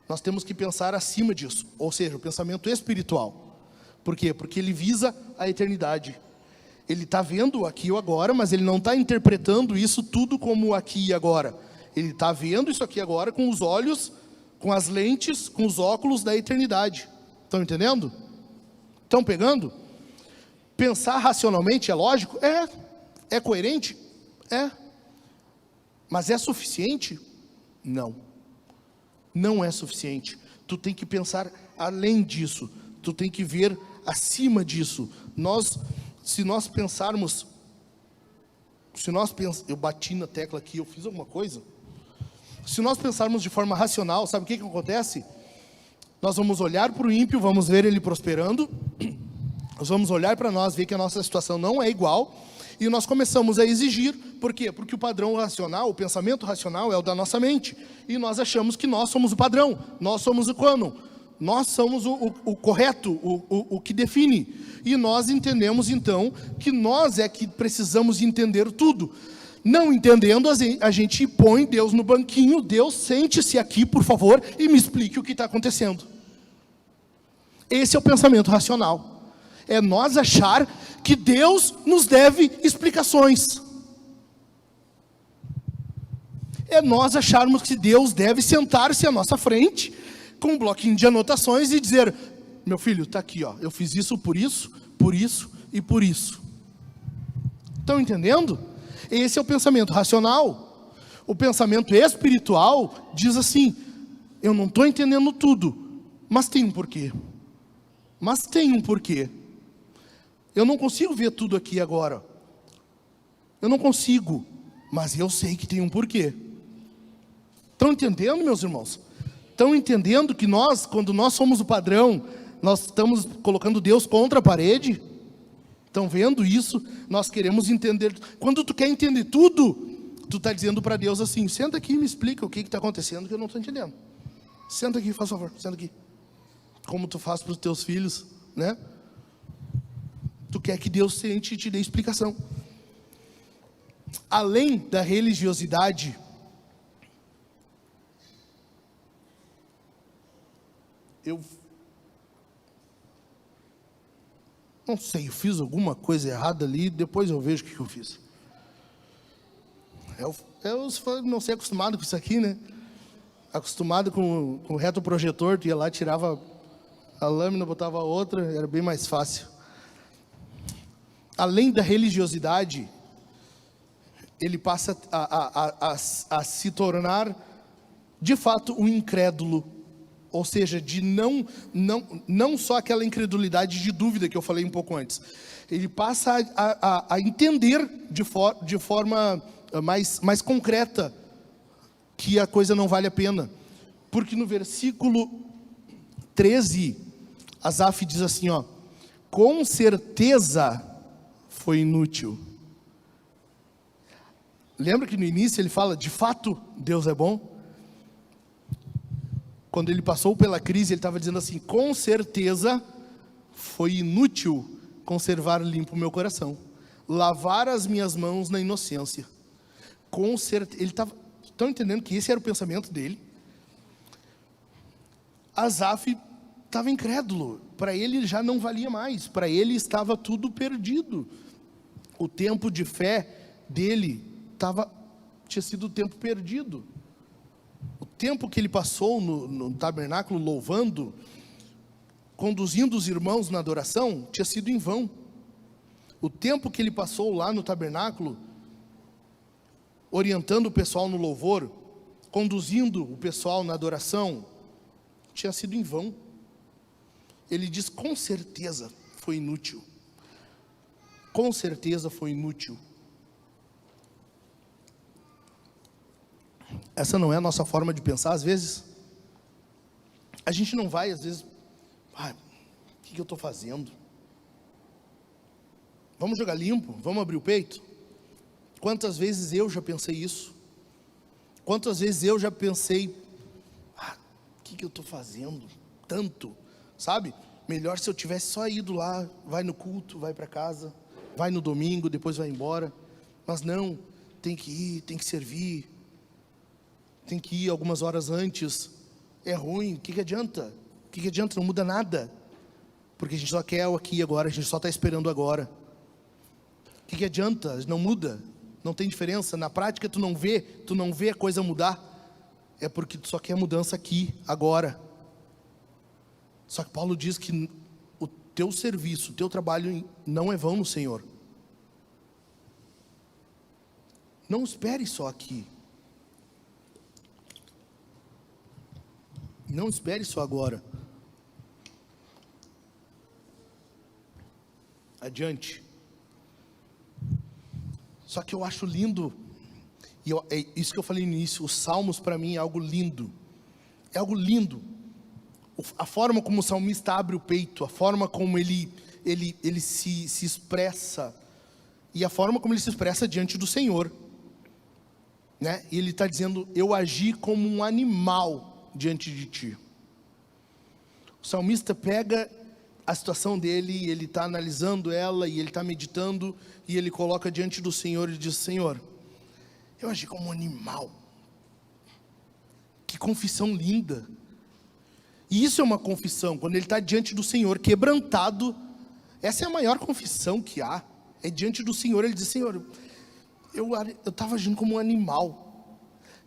Nós temos que pensar acima disso, ou seja, o pensamento espiritual. Por quê? Porque ele visa a eternidade. Ele está vendo o aqui e o agora, mas ele não está interpretando isso tudo como aqui e agora. Ele está vendo isso aqui agora com os olhos, com as lentes, com os óculos da eternidade. Estão entendendo? Estão pegando? Pensar racionalmente é lógico? É coerente? É. Mas é suficiente? Não. Não é suficiente. Tu tem que pensar além disso. Tu tem que ver acima disso. Se nós pensarmos, eu bati na tecla aqui, eu fiz alguma coisa? Se nós pensarmos de forma racional, sabe o que acontece? Nós vamos olhar para o ímpio, vamos ver ele prosperando, nós vamos olhar para nós, ver que a nossa situação não é igual, e nós começamos a exigir. Por quê? Porque o padrão racional, o pensamento racional é o da nossa mente, e nós achamos que nós somos o padrão, nós somos o cânon, nós somos o correto, o que define, e nós entendemos então que nós é que precisamos entender tudo. Não entendendo, a gente põe Deus no banquinho. Deus, sente-se aqui, por favor, e me explique o que está acontecendo. Esse é o pensamento racional. É nós achar que Deus nos deve explicações. É nós acharmos que Deus deve sentar-se à nossa frente, com um bloquinho de anotações e dizer: meu filho, está aqui, eu fiz isso e por isso. Estão entendendo? Esse é o pensamento racional. O pensamento espiritual diz assim: eu não estou entendendo tudo, mas tem um porquê. Eu não consigo ver tudo aqui agora. Eu não consigo, mas eu sei que tem um porquê. Estão entendendo, meus irmãos? Estão entendendo que nós, quando nós somos o padrão, nós estamos colocando Deus contra a parede? Estão vendo isso? Nós queremos entender. Quando tu quer entender tudo, tu está dizendo para Deus assim: senta aqui e me explica o que está acontecendo, que eu não estou entendendo. Senta aqui, faz favor, senta aqui. Como tu faz para os teus filhos, né? Tu quer que Deus sente e te dê explicação. Além da religiosidade, eu não sei, eu fiz alguma coisa errada ali, depois eu vejo o que eu fiz. Eu não sei, acostumado com isso aqui, né? Acostumado com o retroprojetor, tu ia lá, tirava a lâmina, botava outra, era bem mais fácil. Além da religiosidade, ele passa a se tornar, de fato, um incrédulo. Ou seja, de não só aquela incredulidade de dúvida que eu falei um pouco antes. Ele passa a entender de forma mais concreta que a coisa não vale a pena. Porque no versículo 13, Asaf diz assim, ó: com certeza foi inútil. Lembra que no início ele fala, de fato, Deus é bom? Quando ele passou pela crise, ele estava dizendo assim: com certeza foi inútil conservar limpo o meu coração, lavar as minhas mãos na inocência. Com certeza, ele estava, estão entendendo que esse era o pensamento dele? Asaf estava incrédulo, para ele já não valia mais, para ele estava tudo perdido. O tempo de fé dele tinha sido o tempo perdido. O tempo que ele passou no tabernáculo louvando, conduzindo os irmãos na adoração, tinha sido em vão. O tempo que ele passou lá no tabernáculo, orientando o pessoal no louvor, conduzindo o pessoal na adoração, tinha sido em vão. Ele diz: com certeza foi inútil. Com certeza foi inútil. Essa não é a nossa forma de pensar, às vezes? A gente não vai, às vezes, o que eu estou fazendo? Vamos jogar limpo? Vamos abrir o peito? Quantas vezes eu já pensei isso? Quantas vezes eu já pensei, o que eu estou fazendo? Tanto, sabe? Melhor se eu tivesse só ido lá, vai no culto, vai para casa, vai no domingo, depois vai embora. Mas não, tem que ir, tem que servir. Tem que ir algumas horas antes. É ruim, o que adianta? O que adianta? Não muda nada. Porque a gente só quer o aqui e agora, a gente só está esperando agora. O que adianta? Não muda, não tem diferença. Na prática tu não vê a coisa mudar. É porque tu só quer mudança aqui, agora. Só que Paulo diz que o teu serviço, o teu trabalho não é vão no Senhor. Não espere só aqui. Não espere só agora. Adiante. Só que eu acho lindo, e é isso que eu falei no início, os salmos para mim é algo lindo. É algo lindo. A forma como o salmista abre o peito, a forma como ele se expressa, e a forma como ele se expressa diante do Senhor. Né? E ele está dizendo: eu agi como um animal diante de ti. O salmista pega a situação dele, ele está analisando ela, e ele está meditando, e ele coloca diante do Senhor e diz: Senhor, eu agi como um animal. Que confissão linda. E isso é uma confissão, quando ele está diante do Senhor, quebrantado. Essa é a maior confissão que há, é diante do Senhor. Ele diz: Senhor, eu estava agindo como um animal.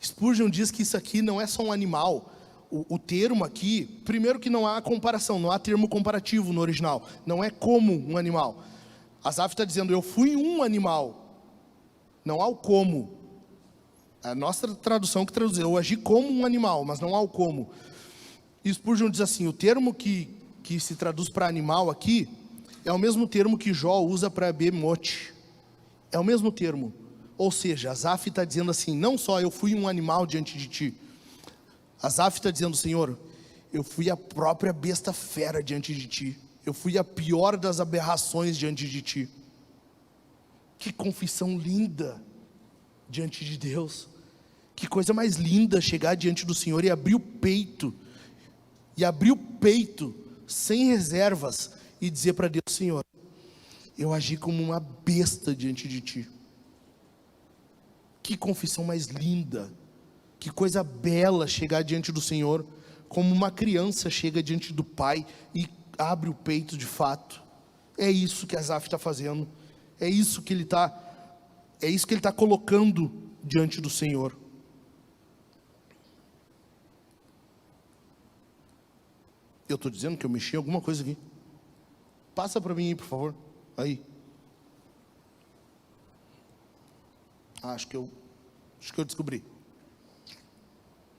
Spurgeon diz que isso aqui não é só um animal. O termo aqui, primeiro que não há comparação, não há termo comparativo no original, não é como um animal. Asaf está dizendo: eu fui um animal, não há o como. A nossa tradução que traduz: eu agi como um animal, mas não há o como. E Spurgeon diz assim: o termo que se traduz para animal aqui, é o mesmo termo que Jó usa para bemote, é o mesmo termo. Ou seja, Asaf está dizendo assim: não só eu fui um animal diante de ti, Asaf está dizendo: Senhor, eu fui a própria besta fera diante de ti, eu fui a pior das aberrações diante de ti. Que confissão linda, diante de Deus. Que coisa mais linda chegar diante do Senhor e abrir o peito, sem reservas, e dizer para Deus: Senhor, eu agi como uma besta diante de Ti. Que confissão mais linda, que coisa bela chegar diante do Senhor, como uma criança chega diante do Pai e abre o peito de fato. É isso que Asaf está fazendo, é isso que ele está colocando diante do Senhor. Eu estou dizendo que eu mexi em alguma coisa aqui. Passa para mim aí, por favor. Aí. Acho que eu descobri.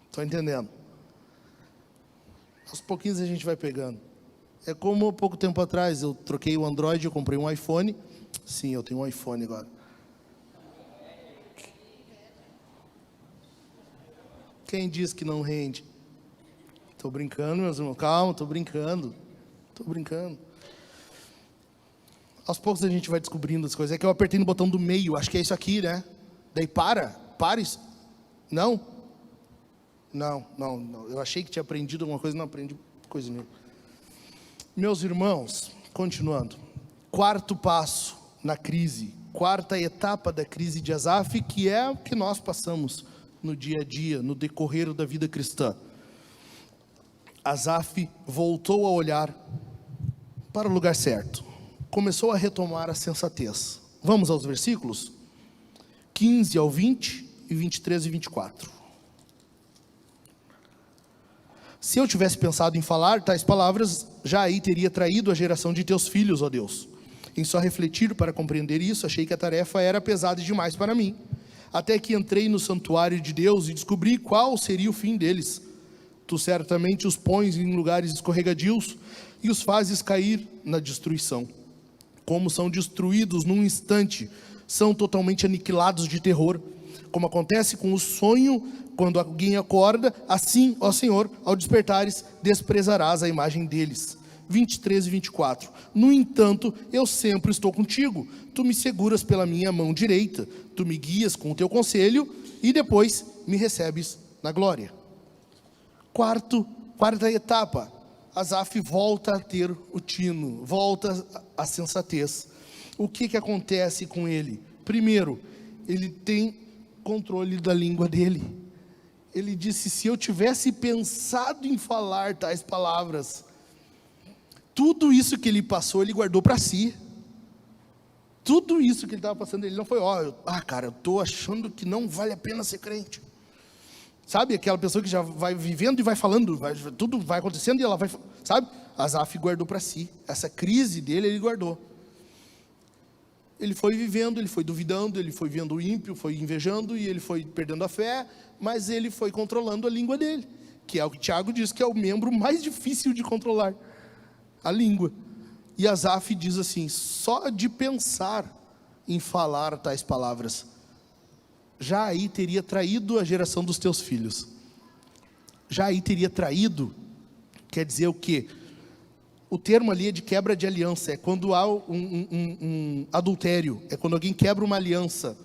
Estou entendendo. Aos pouquinhos a gente vai pegando. É como pouco tempo atrás eu troquei o Android, eu comprei um iPhone. Sim, eu tenho um iPhone agora. Quem diz que não rende? Estou brincando, meus irmãos. Calma, estou brincando. Aos poucos a gente vai descobrindo as coisas. É que eu apertei no botão do meio, acho que é isso aqui, né? Daí para isso. Não. Eu achei que tinha aprendido alguma coisa, não aprendi coisa nenhuma. Meus irmãos, continuando. Quarto passo na crise, quarta etapa da crise de Asaf, que é o que nós passamos no dia a dia, no decorrer da vida cristã. Asaf voltou a olhar para o lugar certo, começou a retomar a sensatez. Vamos aos versículos 15 ao 20 e 23 e 24. Se eu tivesse pensado em falar tais palavras, já aí teria traído a geração de teus filhos, ó Deus. Em só refletir para compreender isso, achei que a tarefa era pesada demais para mim, até que entrei no santuário de Deus e descobri qual seria o fim deles. Tu certamente os pões em lugares escorregadios e os fazes cair na destruição. Como são destruídos num instante, são totalmente aniquilados de terror. Como acontece com o sonho, quando alguém acorda, assim, ó Senhor, ao despertares, desprezarás a imagem deles. 23 e 24. No entanto, eu sempre estou contigo. Tu me seguras pela minha mão direita. Tu me guias com o teu conselho e depois me recebes na glória. Quarta etapa. Asaf volta a ter o tino, volta a sensatez. O que acontece com ele? Primeiro, ele tem controle da língua dele. Ele disse: se eu tivesse pensado em falar tais palavras, tudo isso que ele passou, ele guardou para si. Tudo isso que ele estava passando, ele não foi: cara, eu estou achando que não vale a pena ser crente. Sabe, aquela pessoa que já vai vivendo e vai falando, tudo vai acontecendo e ela vai, sabe? Asaf guardou para si, essa crise dele ele guardou. Ele foi vivendo, ele foi duvidando, ele foi vendo o ímpio, foi invejando e ele foi perdendo a fé, mas ele foi controlando a língua dele, que é o que Tiago diz que é o membro mais difícil de controlar, a língua. E Asaf diz assim: só de pensar em falar tais palavras, já aí teria traído a geração dos teus filhos. Já aí teria traído, quer dizer o quê? O termo ali é de quebra de aliança, é quando há um adultério, é quando alguém quebra uma aliança.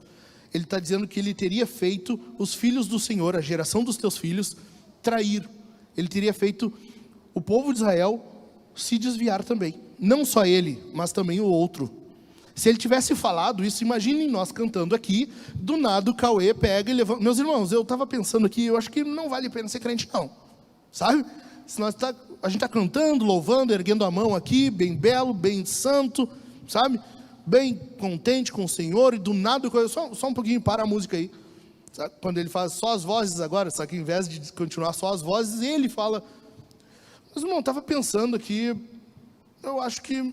Ele está dizendo que ele teria feito os filhos do Senhor, a geração dos teus filhos, trair. Ele teria feito o povo de Israel se desviar também. Não só ele, mas também o outro. Se ele tivesse falado isso, imaginem nós cantando aqui, do nada o Cauê pega e levanta. Meus irmãos, eu estava pensando aqui, eu acho que não vale a pena ser crente não, sabe? Se a gente está cantando, louvando, erguendo a mão aqui, bem belo, bem santo, sabe? Bem contente com o Senhor, e do nada, só um pouquinho, para a música aí. Sabe? Quando ele faz só as vozes agora, só que ao invés de continuar só as vozes, ele fala: mas irmão, estava pensando aqui, eu acho que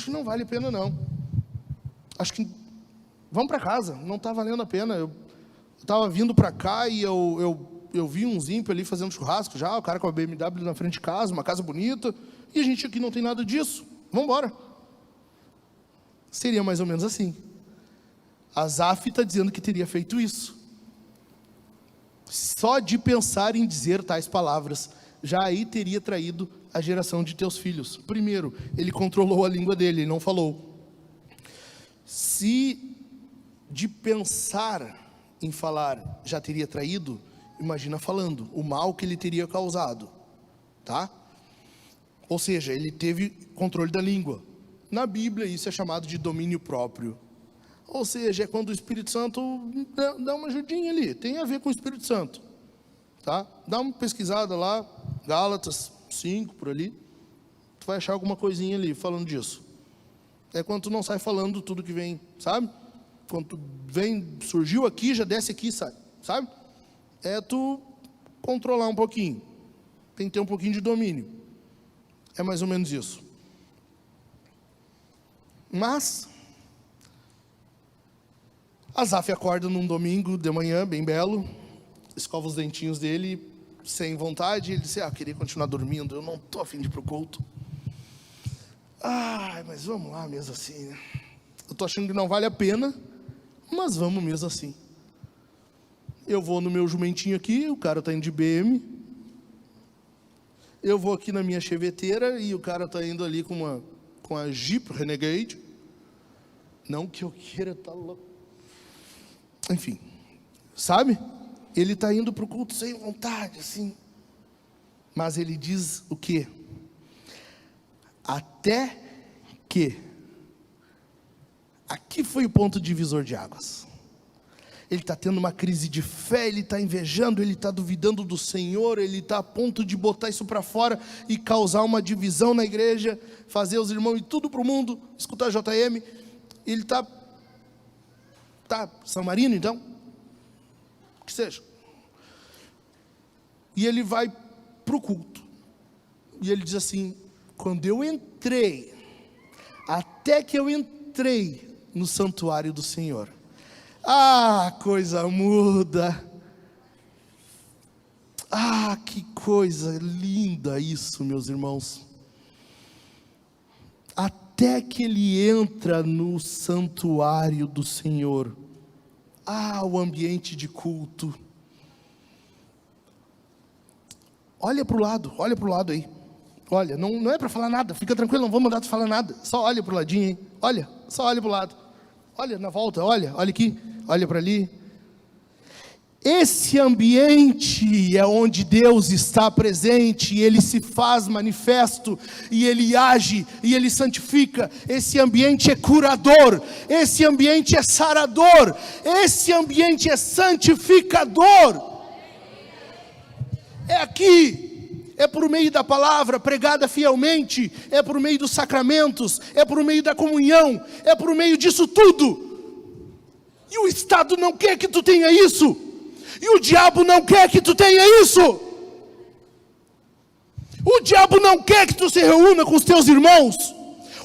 não vale a pena não. Acho que vamos para casa, não está valendo a pena. Eu estava vindo para cá e eu vi uns ímpios ali fazendo churrasco já, o cara com a BMW na frente de casa, uma casa bonita, e a gente aqui não tem nada disso, vamos embora. Seria mais ou menos assim. Asaf está dizendo que teria feito isso. Só de pensar em dizer tais palavras, já aí teria traído a geração de teus filhos. Primeiro, ele controlou a língua dele, ele não falou. Se de pensar em falar já teria traído, imagina falando o mal que ele teria causado, tá? Ou seja, ele teve controle da língua. Na Bíblia isso é chamado de domínio próprio. Ou seja, é quando o Espírito Santo dá uma ajudinha ali, tem a ver com o Espírito Santo, tá? Dá uma pesquisada lá, Gálatas 5, por ali, tu vai achar alguma coisinha ali falando disso. É quando tu não sai falando tudo que vem, sabe? Quando tu vem, surgiu aqui, já desce aqui, sai, sabe? É tu controlar um pouquinho, tem que ter um pouquinho de domínio. É mais ou menos isso. Mas Asaf acorda num domingo de manhã, bem belo, escova os dentinhos dele, sem vontade. Ele disse, queria continuar dormindo, eu não estou a fim de ir para o culto. Mas vamos lá mesmo assim, né? Eu estou achando que não vale a pena, mas vamos mesmo assim. Eu vou no meu jumentinho aqui, o cara está indo de BM. Eu vou aqui na minha cheveteira e o cara está indo ali com a Jeep Renegade. Não que eu queira estar louco. Enfim, sabe? Ele está indo para o culto sem vontade, assim. Mas ele diz o quê? Até que. Aqui foi o ponto divisor de águas. Ele está tendo uma crise de fé, ele está invejando, ele está duvidando do Senhor, ele está a ponto de botar isso para fora e causar uma divisão na igreja, fazer os irmãos ir tudo para o mundo, escutar JM. Ele está San Marino, então, que seja. E ele vai para o culto, e ele diz assim, quando eu entrei, até que eu entrei no santuário do Senhor, coisa muda. Que coisa linda isso, meus irmãos. Até que ele entra no santuário do Senhor. O ambiente de culto. Olha para o lado aí. Olha, não é para falar nada, fica tranquilo, não vou mandar tu falar nada. Só olha para o ladinho, hein? Olha, só olha para o lado. Olha na volta, olha aqui, olha para ali. Esse ambiente é onde Deus está presente, e Ele se faz manifesto, e Ele age, e Ele santifica. Esse ambiente é curador, esse ambiente é sarador, esse ambiente é santificador. É aqui, é por meio da palavra pregada fielmente, é por meio dos sacramentos, é por meio da comunhão, é por meio disso tudo. E o Estado não quer que tu tenha isso, e o diabo não quer que tu tenha isso. O diabo não quer que tu se reúna com os teus irmãos.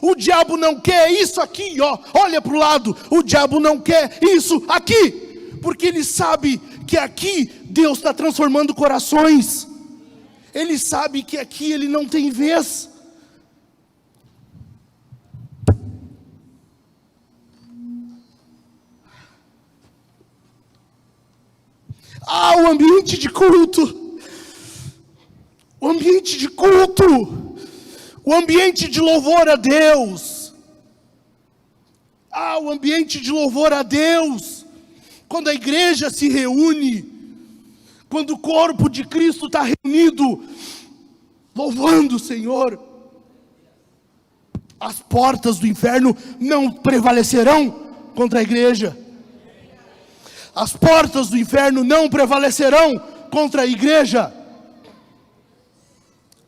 O diabo não quer isso aqui, olha para o lado. O diabo não quer isso aqui, porque ele sabe que aqui Deus está transformando corações. Ele sabe que aqui ele não tem vez. O ambiente de culto. O ambiente de culto. O ambiente de louvor a Deus. O ambiente de louvor a Deus. Quando a igreja se reúne, quando o corpo de Cristo está reunido, louvando o Senhor, as portas do inferno não prevalecerão contra a igreja. As portas do inferno não prevalecerão contra a igreja.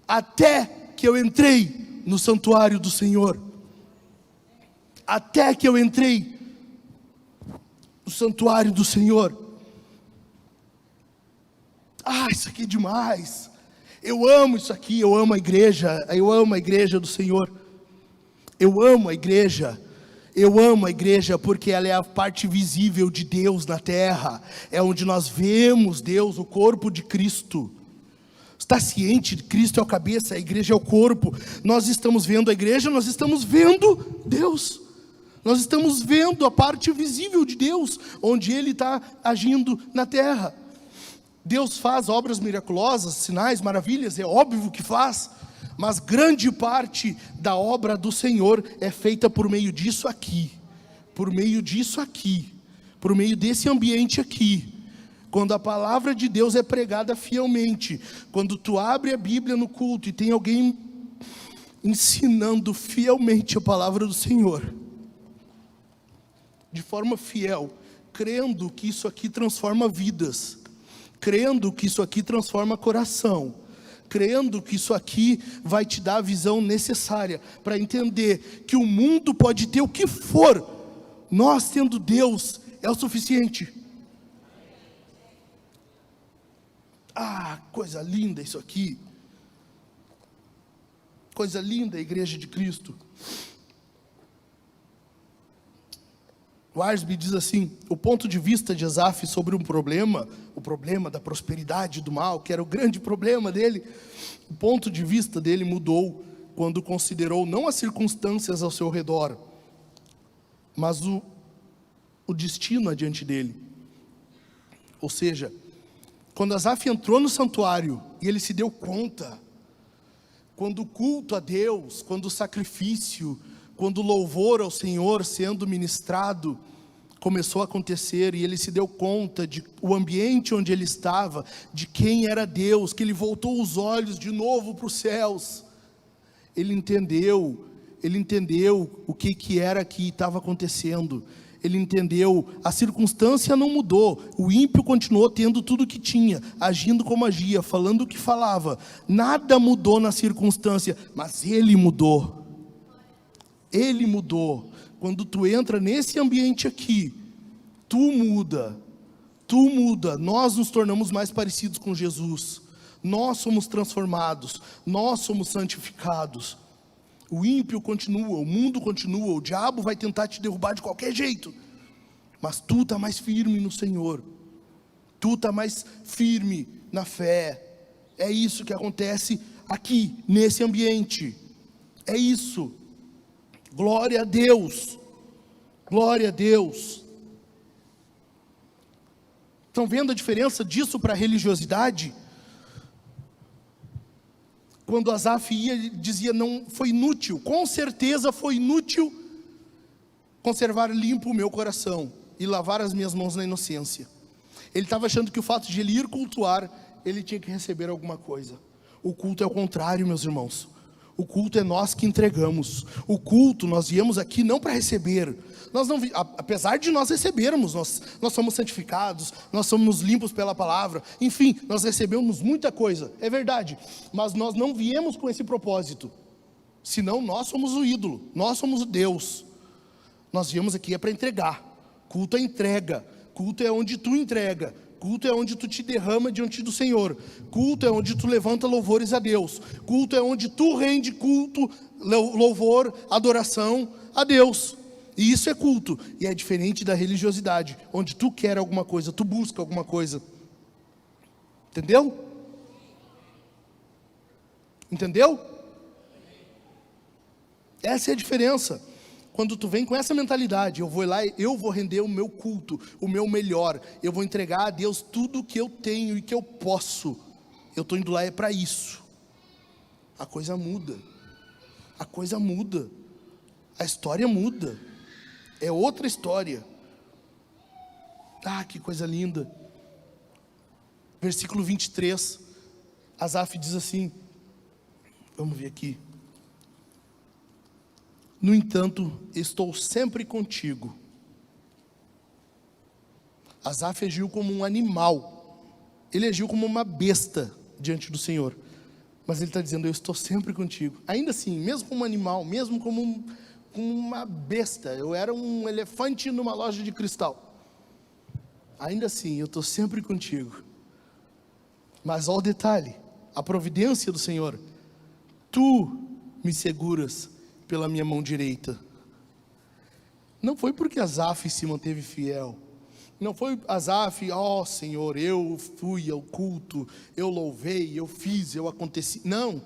Até que eu entrei no santuário do Senhor. Até que eu entrei no santuário do Senhor. Isso aqui é demais. Eu amo isso aqui, eu amo a igreja do Senhor. Eu amo a igreja porque ela é a parte visível de Deus na terra. É onde nós vemos Deus, o corpo de Cristo. Está ciente? Cristo é a cabeça, a igreja é o corpo. Nós estamos vendo a igreja, nós estamos vendo Deus. Nós estamos vendo a parte visível de Deus, onde Ele está agindo na terra. Deus faz obras miraculosas, sinais, maravilhas, é óbvio que faz. Mas grande parte da obra do Senhor é feita por meio disso aqui. Por meio disso aqui. por meio desse ambiente aqui, quando a palavra de Deus é pregada fielmente, quando tu abre a Bíblia no culto e tem alguém ensinando fielmente a palavra do Senhor, de forma fiel, crendo que isso aqui transforma vidas, crendo que isso aqui transforma coração, crendo que isso aqui vai te dar a visão necessária para entender que o mundo pode ter o que for, nós tendo Deus é o suficiente. Ah, coisa linda isso aqui. Coisa linda a igreja de Cristo. O Arsby diz assim: o ponto de vista de Asaf sobre um problema, o problema da prosperidade e do mal, que era o grande problema dele, o ponto de vista dele mudou quando considerou não as circunstâncias ao seu redor, mas o destino adiante dele. Ou seja, quando Asaf entrou no santuário e ele se deu conta, quando o culto a Deus, quando o sacrifício, quando o louvor ao Senhor sendo ministrado começou a acontecer, e ele se deu conta de o ambiente onde ele estava, de quem era Deus, que ele voltou os olhos de novo para os céus, ele entendeu o que era que estava acontecendo. Ele entendeu, a circunstância não mudou, o ímpio continuou tendo tudo o que tinha, agindo como agia, falando o que falava, nada mudou na circunstância, mas ele mudou. Ele mudou. Quando tu entra nesse ambiente aqui, tu muda, nós nos tornamos mais parecidos com Jesus, nós somos transformados, nós somos santificados. O ímpio continua, o mundo continua, o diabo vai tentar te derrubar de qualquer jeito, mas tu está mais firme no Senhor, tu está mais firme na fé. É isso que acontece aqui, nesse ambiente, é isso. Glória a Deus, glória a Deus. Estão vendo a diferença disso para a religiosidade? Quando Asaf ia, ele dizia, não, foi inútil, com certeza foi inútil conservar limpo o meu coração e lavar as minhas mãos na inocência. Ele estava achando que o fato de ele ir cultuar, ele tinha que receber alguma coisa. O culto é o contrário, meus irmãos. O culto é nós que entregamos. O culto, nós viemos aqui não para receber. Nós não, apesar de nós recebermos, nós somos santificados, nós somos limpos pela palavra. Enfim, nós recebemos muita coisa, é verdade. Mas nós não viemos com esse propósito. Senão nós somos o ídolo, nós somos o Deus. Nós viemos aqui é para entregar. Culto é entrega. Culto é onde tu entrega. Culto é onde tu te derrama diante do Senhor. Culto é onde tu levanta louvores a Deus. Culto é onde tu rende culto, louvor, adoração a Deus. E isso é culto. E é diferente da religiosidade, onde tu quer alguma coisa, tu busca alguma coisa. Entendeu? Entendeu? Essa é a diferença. Quando tu vem com essa mentalidade, eu vou lá, eu vou render o meu culto, o meu melhor, eu vou entregar a Deus tudo que eu tenho e que eu posso, eu estou indo lá é para isso. A coisa muda, a história muda, é outra história. Ah, que coisa linda. Versículo 23, Asaf diz assim, vamos ver aqui. No entanto, estou sempre contigo. Asaf agiu como um animal. Ele agiu como uma besta diante do Senhor. Mas ele está dizendo, eu estou sempre contigo. Ainda assim, mesmo como um animal, mesmo como uma besta, eu era um elefante numa loja de cristal. Ainda assim, eu estou sempre contigo. Mas olha o detalhe, a providência do Senhor. Tu me seguras pela minha mão direita. Não foi porque Asaf se manteve fiel. Não foi Asaf, ó Senhor, eu fui ao culto, eu louvei, eu fiz, eu aconteci. Não,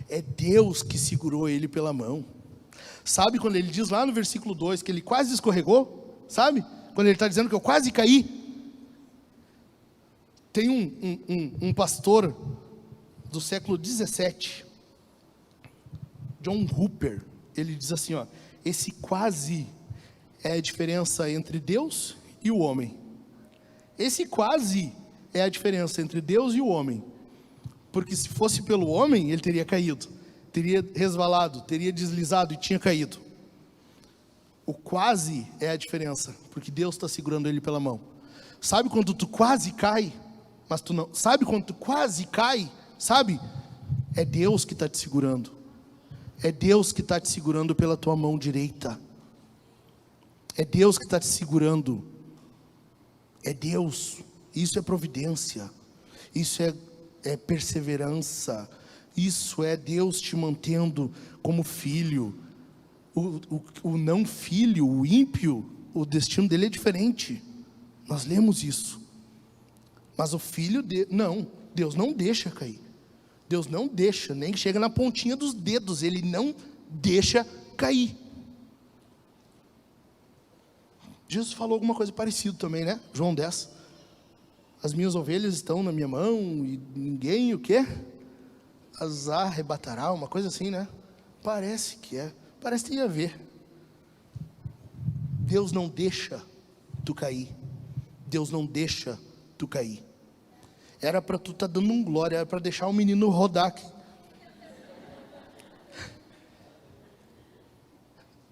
é Deus que segurou ele pela mão. Sabe quando ele diz lá no versículo 2 que ele quase escorregou? Sabe? Quando ele está dizendo que eu quase caí. Tem um pastor do século 17, John Hooper. Ele diz assim, ó, esse quase é a diferença entre Deus e o homem. Esse quase é a diferença entre Deus e o homem. Porque se fosse pelo homem, ele teria caído, teria resvalado, teria deslizado e tinha caído. O quase é a diferença, porque Deus está segurando ele pela mão. Sabe quando tu quase cai, mas tu não... Sabe quando tu quase cai, sabe? É Deus que está te segurando. É Deus que está te segurando pela tua mão direita. É Deus que está te segurando. É Deus. Isso é providência. Isso é perseverança. Isso é Deus te mantendo como filho. O não filho, o ímpio, o destino dele é diferente. Nós lemos isso. Mas o filho não, Deus não deixa cair. Deus não deixa, nem chega na pontinha dos dedos, ele não deixa cair. Jesus falou alguma coisa parecida também, né? João 10. As minhas ovelhas estão na minha mão e ninguém o quê? As arrebatará, uma coisa assim, né? Parece que é. Parece que tem a ver. Deus não deixa tu cair. Deus não deixa tu cair. Era para tu estar dando um glória, era para deixar o menino rodar aqui.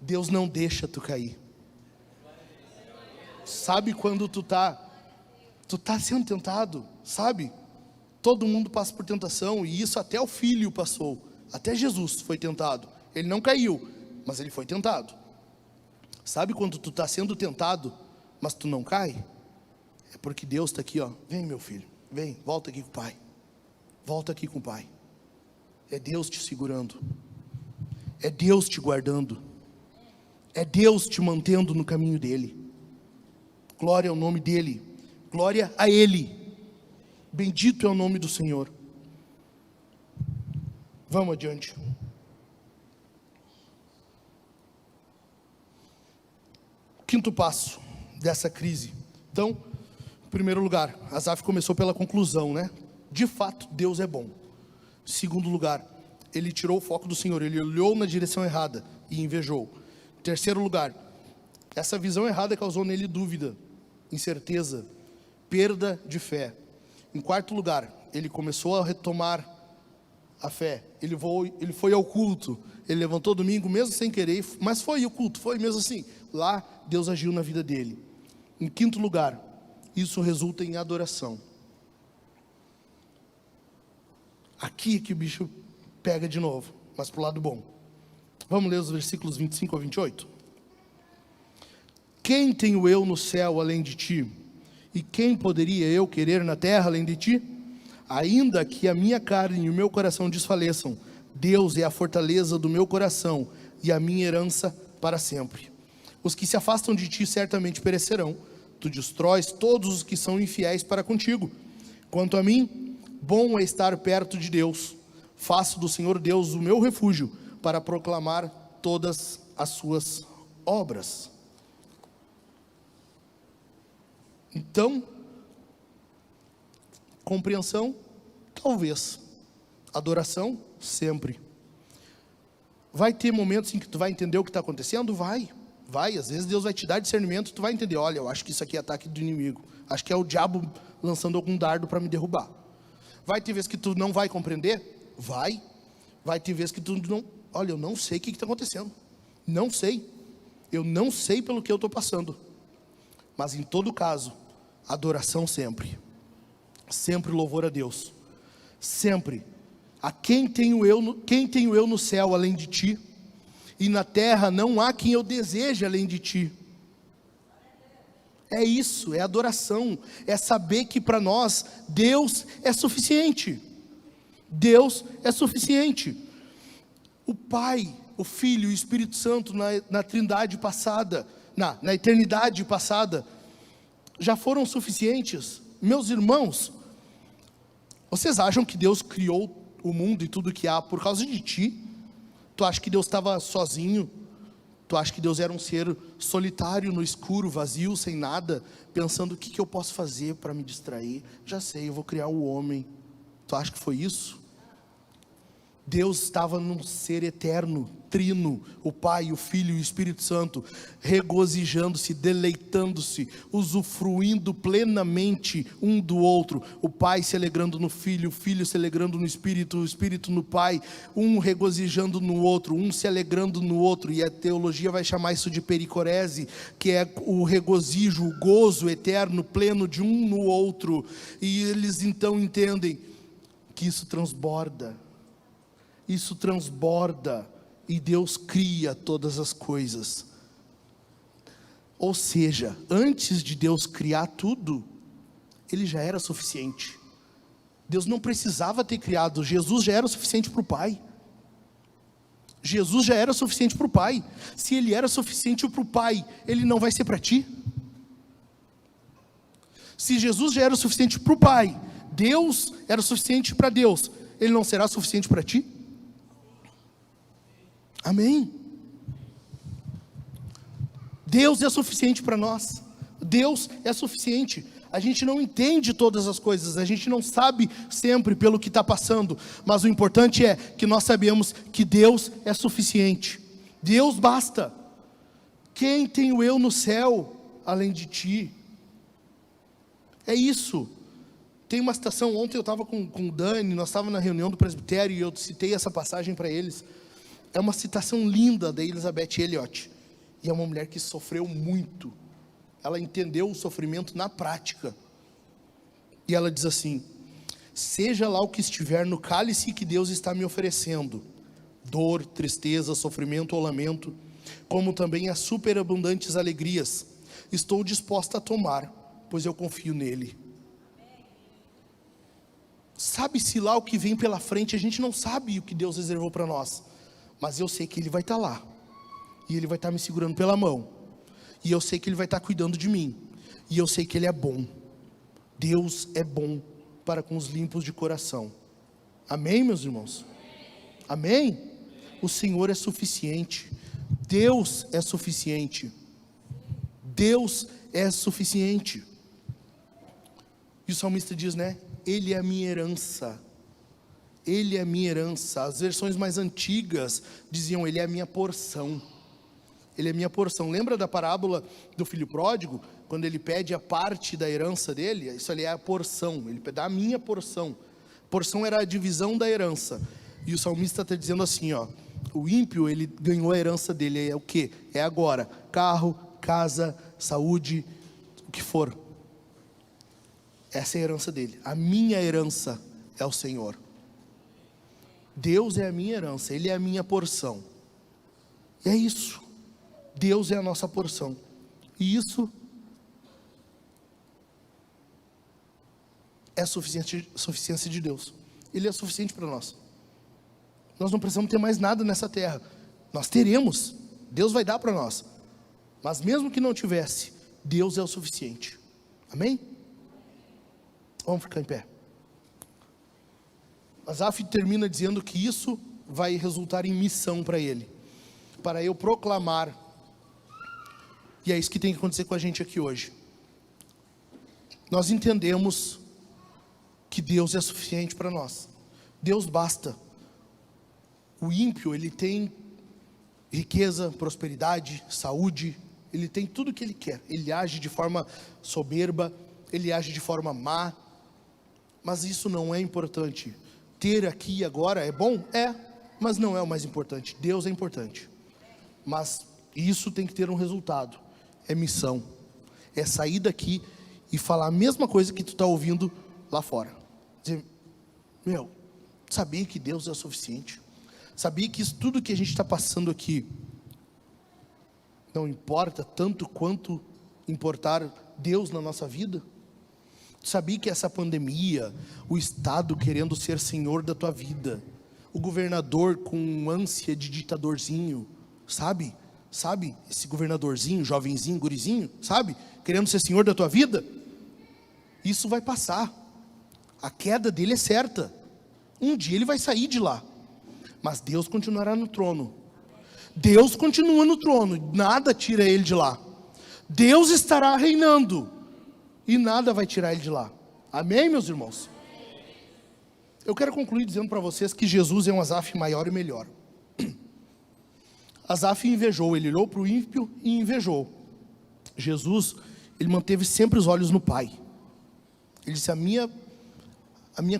Deus não deixa tu cair. Sabe quando tu tá sendo tentado, sabe? Todo mundo passa por tentação, e isso até o filho passou. Até Jesus foi tentado. Ele não caiu, mas ele foi tentado. Sabe quando tu está sendo tentado, mas tu não cai? É porque Deus está aqui, ó. Vem, meu filho, vem, volta aqui com o pai. Volta aqui com o pai. É Deus te segurando. É Deus te guardando. É Deus te mantendo no caminho dele. Glória ao nome dele. Glória a ele. Bendito é o nome do Senhor. Vamos adiante. Quinto passo dessa crise. Então, em primeiro lugar, Asaf começou pela conclusão, né? De fato, Deus é bom. Segundo lugar, ele tirou o foco do Senhor. Ele olhou na direção errada e invejou. Terceiro lugar, essa visão errada causou nele dúvida, incerteza, perda de fé. Em quarto lugar, ele começou a retomar a fé. Ele foi ao culto. Ele levantou domingo mesmo sem querer, mas foi ao culto, foi mesmo assim. Lá Deus agiu na vida dele. Em quinto lugar, isso resulta em adoração. Aqui é que o bicho pega de novo, mas pro lado bom. Vamos ler os versículos 25 a 28. Quem tenho eu no céu além de ti? E quem poderia eu querer na terra além de ti? Ainda que a minha carne e o meu coração desfaleçam, Deus é a fortaleza do meu coração e a minha herança para sempre. Os que se afastam de ti certamente perecerão. Tu destróis todos os que são infiéis para contigo. Quanto a mim, bom é estar perto de Deus. Faço do Senhor Deus o meu refúgio, para proclamar todas as suas obras. Então, compreensão, talvez. Adoração, sempre. Vai ter momentos em que tu vai entender o que está acontecendo? Vai. Às vezes Deus vai te dar discernimento, tu vai entender, olha, eu acho que isso aqui é ataque do inimigo. Acho que é o diabo lançando algum dardo para me derrubar. Vai ter vezes que tu não vai compreender? Vai. Vai ter vezes que tu não... Olha, eu não sei o que está acontecendo. Não sei. Eu não sei pelo que eu estou passando. Mas em todo caso, adoração sempre. Sempre louvor a Deus. Sempre. A quem tenho eu no céu além de ti? E na terra não há quem eu deseje além de ti. É isso, é adoração. É saber que para nós, Deus é suficiente. Deus é suficiente. O Pai, o Filho e o Espírito Santo na trindade passada, na eternidade passada, já foram suficientes. Meus irmãos, vocês acham que Deus criou o mundo e tudo que há por causa de ti? Tu acha que Deus estava sozinho? Tu acha que Deus era um ser solitário no escuro, vazio, sem nada, pensando o que eu posso fazer para me distrair? Já sei, eu vou criar o homem. Tu acha que foi isso? Deus estava num ser eterno, trino, o Pai, o Filho e o Espírito Santo, regozijando-se, deleitando-se, usufruindo plenamente um do outro, o Pai se alegrando no Filho, o Filho se alegrando no Espírito, o Espírito no Pai, um regozijando no outro, um se alegrando no outro, e a teologia vai chamar isso de pericorese, que é o regozijo, o gozo eterno, pleno de um no outro, e eles então entendem que isso transborda, e Deus cria todas as coisas. Ou seja, antes de Deus criar tudo, Ele já era suficiente. Deus não precisava ter criado, Jesus já era suficiente para o Pai. Jesus já era suficiente para o Pai. Se Ele era suficiente para o Pai, Ele não vai ser para ti? Se Jesus já era o suficiente para o Pai, Deus era o suficiente para Deus, Ele não será suficiente para ti? Amém? Deus é suficiente para nós. Deus é suficiente. A gente não entende todas as coisas, a gente não sabe sempre pelo que está passando, mas o importante é que nós sabemos que Deus é suficiente. Deus basta. Quem tenho eu no céu além de ti? É isso. Tem uma citação, ontem eu estava com o Dani, nós estávamos na reunião do presbitério e eu citei essa passagem para eles. É uma citação linda da Elizabeth Elliot, e é uma mulher que sofreu muito, ela entendeu o sofrimento na prática, e ela diz assim: seja lá o que estiver no cálice que Deus está me oferecendo, dor, tristeza, sofrimento ou lamento, como também as superabundantes alegrias, estou disposta a tomar, pois eu confio nele. Sabe-se lá o que vem pela frente, a gente não sabe o que Deus reservou para nós, mas eu sei que Ele vai estar lá, e Ele vai estar me segurando pela mão, e eu sei que Ele vai estar cuidando de mim, e eu sei que Ele é bom. Deus é bom para com os limpos de coração. Amém, meus irmãos? Amém? O Senhor é suficiente. Deus é suficiente. Deus é suficiente. E o salmista diz, né? Ele é a minha herança. Ele é a minha herança. As versões mais antigas diziam, Ele é a minha porção. Ele é a minha porção. Lembra da parábola do filho pródigo? Quando ele pede a parte da herança dele, isso ali é a porção. Ele dá a minha porção. Porção era a divisão da herança. E o salmista está dizendo assim, ó, o ímpio, ele ganhou a herança dele. É o que? É agora. Carro, casa, saúde, o que for. Essa é a herança dele. A minha herança é o Senhor. Deus é a minha herança, Ele é a minha porção. E é isso. Deus é a nossa porção. E isso é a suficiência de Deus. Ele é suficiente para nós. Nós não precisamos ter mais nada nessa terra. Nós teremos. Deus vai dar para nós. Mas mesmo que não tivesse, Deus é o suficiente. Amém? Vamos ficar em pé. Asaf termina dizendo que isso vai resultar em missão para ele, para eu proclamar, e é isso que tem que acontecer com a gente aqui hoje. Nós entendemos que Deus é suficiente para nós, Deus basta. O ímpio, ele tem riqueza, prosperidade, saúde, ele tem tudo o que ele quer, ele age de forma soberba, ele age de forma má, mas isso não é importante. Ter aqui agora é bom? É, mas não é o mais importante. Deus é importante, mas isso tem que ter um resultado. É missão, é sair daqui e falar a mesma coisa que tu está ouvindo lá fora. Dizer, meu, sabia que Deus é o suficiente? Sabia que isso tudo que a gente está passando aqui não importa tanto quanto importar Deus na nossa vida? Sabia que essa pandemia, o Estado querendo ser senhor da tua vida, o governador com ânsia de ditadorzinho, sabe? Esse governadorzinho, jovenzinho, gurizinho, sabe? Querendo ser senhor da tua vida, isso vai passar. A queda dele é certa. Um dia ele vai sair de lá, mas Deus continuará no trono. Deus continua no trono, nada tira ele de lá. Deus estará reinando, e nada vai tirar ele de lá. Amém, meus irmãos? Eu quero concluir dizendo para vocês que Jesus é um Asaf maior e melhor. Asaf invejou, ele olhou para o ímpio e invejou. Jesus, ele manteve sempre os olhos no Pai. Ele disse, a minha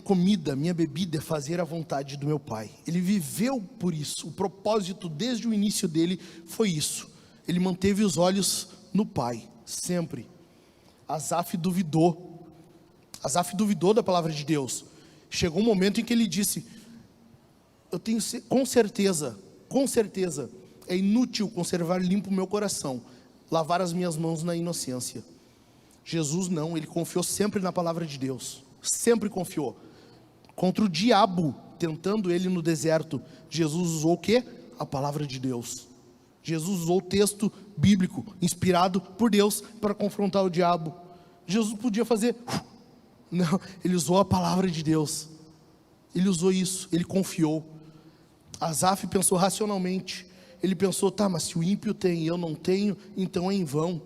comida, a minha bebida é fazer a vontade do meu Pai. Ele viveu por isso, o propósito desde o início dele foi isso. Ele manteve os olhos no Pai, sempre. Asaf duvidou da palavra de Deus. Chegou um momento em que ele disse, eu tenho com certeza, é inútil conservar limpo o meu coração, lavar as minhas mãos na inocência. Jesus não, ele confiou sempre na palavra de Deus, sempre confiou. Contra o diabo, tentando ele no deserto, Jesus usou o quê? A palavra de Deus. Jesus usou o texto bíblico, inspirado por Deus, para confrontar o diabo. Jesus podia fazer, não, ele usou a palavra de Deus. Ele usou isso, ele confiou. Asaf pensou racionalmente. Ele pensou, tá, mas se o ímpio tem e eu não tenho, então é em vão.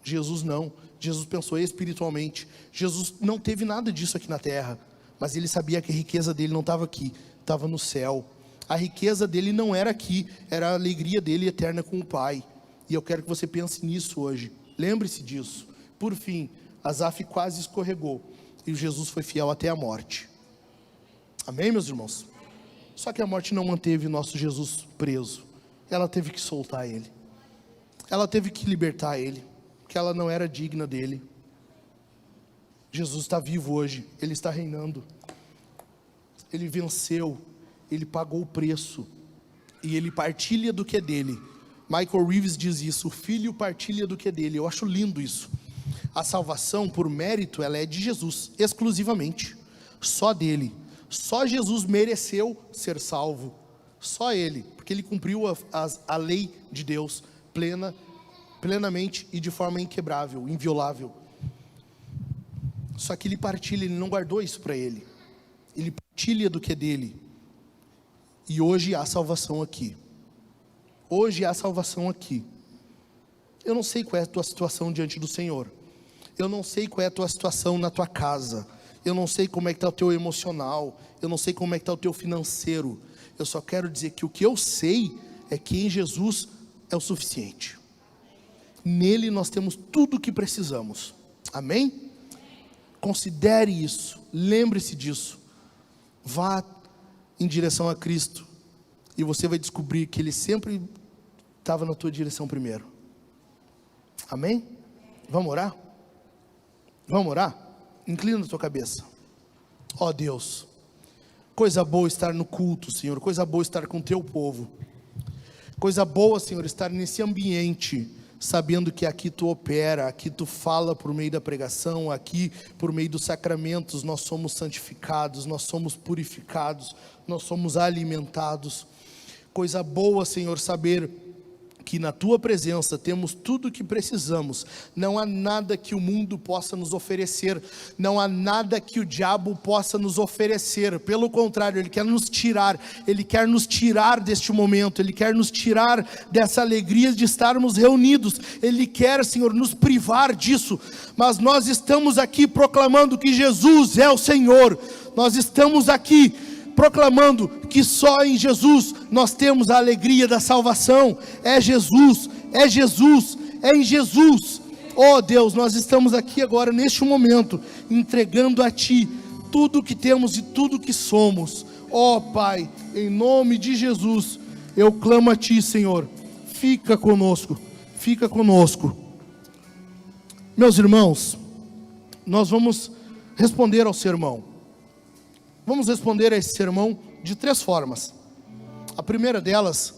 Jesus não. Jesus pensou espiritualmente. Jesus não teve nada disso aqui na terra, mas ele sabia que a riqueza dele não estava aqui, estava no céu. A riqueza dele não era aqui, era a alegria dele eterna com o Pai. E eu quero que você pense nisso hoje. Lembre-se disso. Por fim, Asaf quase escorregou e Jesus foi fiel até a morte. Amém, meus irmãos? Só que a morte não manteve nosso Jesus preso. Ela teve que soltar ele. Ela teve que libertar ele, porque ela não era digna dele. Jesus está vivo hoje, ele está reinando. Ele venceu, ele pagou o preço e ele partilha do que é dele. Michael Reeves diz isso, o filho partilha do que é dele. Eu acho lindo isso. A salvação por mérito, ela é de Jesus, exclusivamente, só dele. Só Jesus mereceu ser salvo, só ele, porque ele cumpriu a lei de Deus plenamente e de forma inquebrável, inviolável. Só que ele partilha, ele não guardou isso para ele. Ele partilha do que é dele. E hoje há salvação aqui. Hoje há salvação aqui. Eu não sei qual é a tua situação diante do Senhor. Eu não sei qual é a tua situação na tua casa. Eu não sei como é que está o teu emocional. Eu não sei como é que está o teu financeiro. Eu só quero dizer que o que eu sei é que em Jesus é o suficiente. Nele nós temos tudo o que precisamos. Amém? Considere isso. Lembre-se disso. Vá em direção a Cristo. E você vai descobrir que Ele sempre estava na tua direção primeiro. Amém? Vamos orar? Vamos orar? Inclina a tua cabeça. Ó Deus, coisa boa estar no culto, Senhor. Coisa boa estar com o teu povo. Coisa boa, Senhor, estar nesse ambiente, sabendo que aqui tu opera, aqui tu fala por meio da pregação, aqui por meio dos sacramentos nós somos santificados, nós somos purificados, nós somos alimentados. Coisa boa, Senhor, saber que na tua presença temos tudo o que precisamos. Não há nada que o mundo possa nos oferecer, não há nada que o diabo possa nos oferecer. Pelo contrário, ele quer nos tirar deste momento, ele quer nos tirar dessa alegria de estarmos reunidos. Ele quer, Senhor, nos privar disso. Mas nós estamos aqui proclamando que Jesus é o Senhor. Nós estamos aqui proclamando que só em Jesus nós temos a alegria da salvação. É Jesus, é Jesus, é em Jesus. Oh Deus, nós estamos aqui agora neste momento, entregando a Ti tudo o que temos e tudo o que somos. Oh Pai, em nome de Jesus, eu clamo a Ti, Senhor, fica conosco, fica conosco. Meus irmãos, nós vamos responder ao sermão. Vamos responder a esse sermão de 3 formas. A primeira delas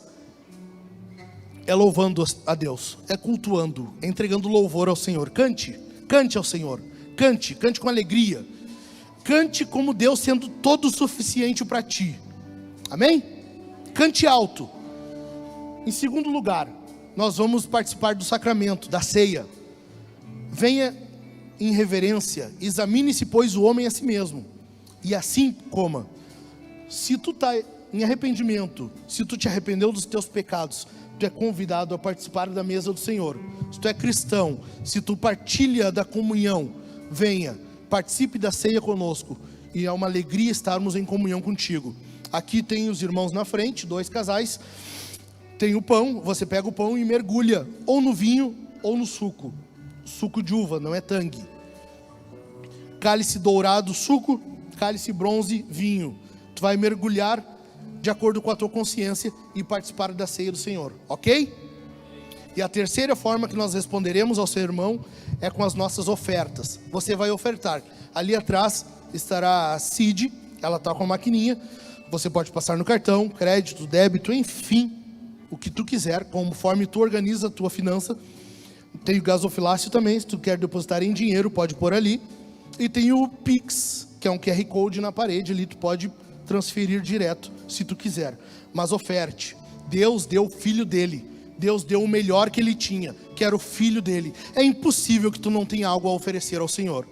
é louvando a Deus, é cultuando, é entregando louvor ao Senhor. Cante ao Senhor, cante com alegria, cante como Deus sendo todo suficiente para ti. Amém? Cante alto. Em segundo lugar, nós vamos participar do sacramento, da ceia. Venha em reverência, examine-se, pois, o homem a si mesmo, e assim coma. Se tu está em arrependimento, se tu te arrependeu dos teus pecados, tu é convidado a participar da mesa do Senhor. Se tu é cristão, se tu partilha da comunhão, venha, participe da ceia conosco. e é uma alegria estarmos em comunhão contigo. Aqui tem os irmãos na frente, 2 casais, tem o pão, você pega o pão e mergulha, ou no vinho, ou no suco de uva, não é tangue. Cálice dourado, suco, cálice bronze, vinho. Tu vai mergulhar de acordo com a tua consciência e participar da ceia do Senhor, ok? E a terceira forma que nós responderemos ao seu irmão é com as nossas ofertas. Você vai ofertar. Ali atrás estará a Cid, ela está com a maquininha. Você pode passar no cartão, crédito, débito, enfim, o que tu quiser, conforme tu organiza a tua finança. Tem o gasofilácio também, se tu quer depositar em dinheiro, pode pôr ali. E tem o Pix, que é um QR Code na parede, ali tu pode transferir direto, se tu quiser. Mas oferte. Deus deu o filho dele. Deus deu o melhor que ele tinha, que era o filho dele. É impossível que tu não tenha algo a oferecer ao Senhor.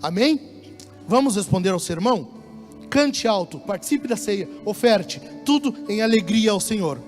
Amém? Vamos responder ao sermão? Cante alto, participe da ceia, oferte, tudo em alegria ao Senhor.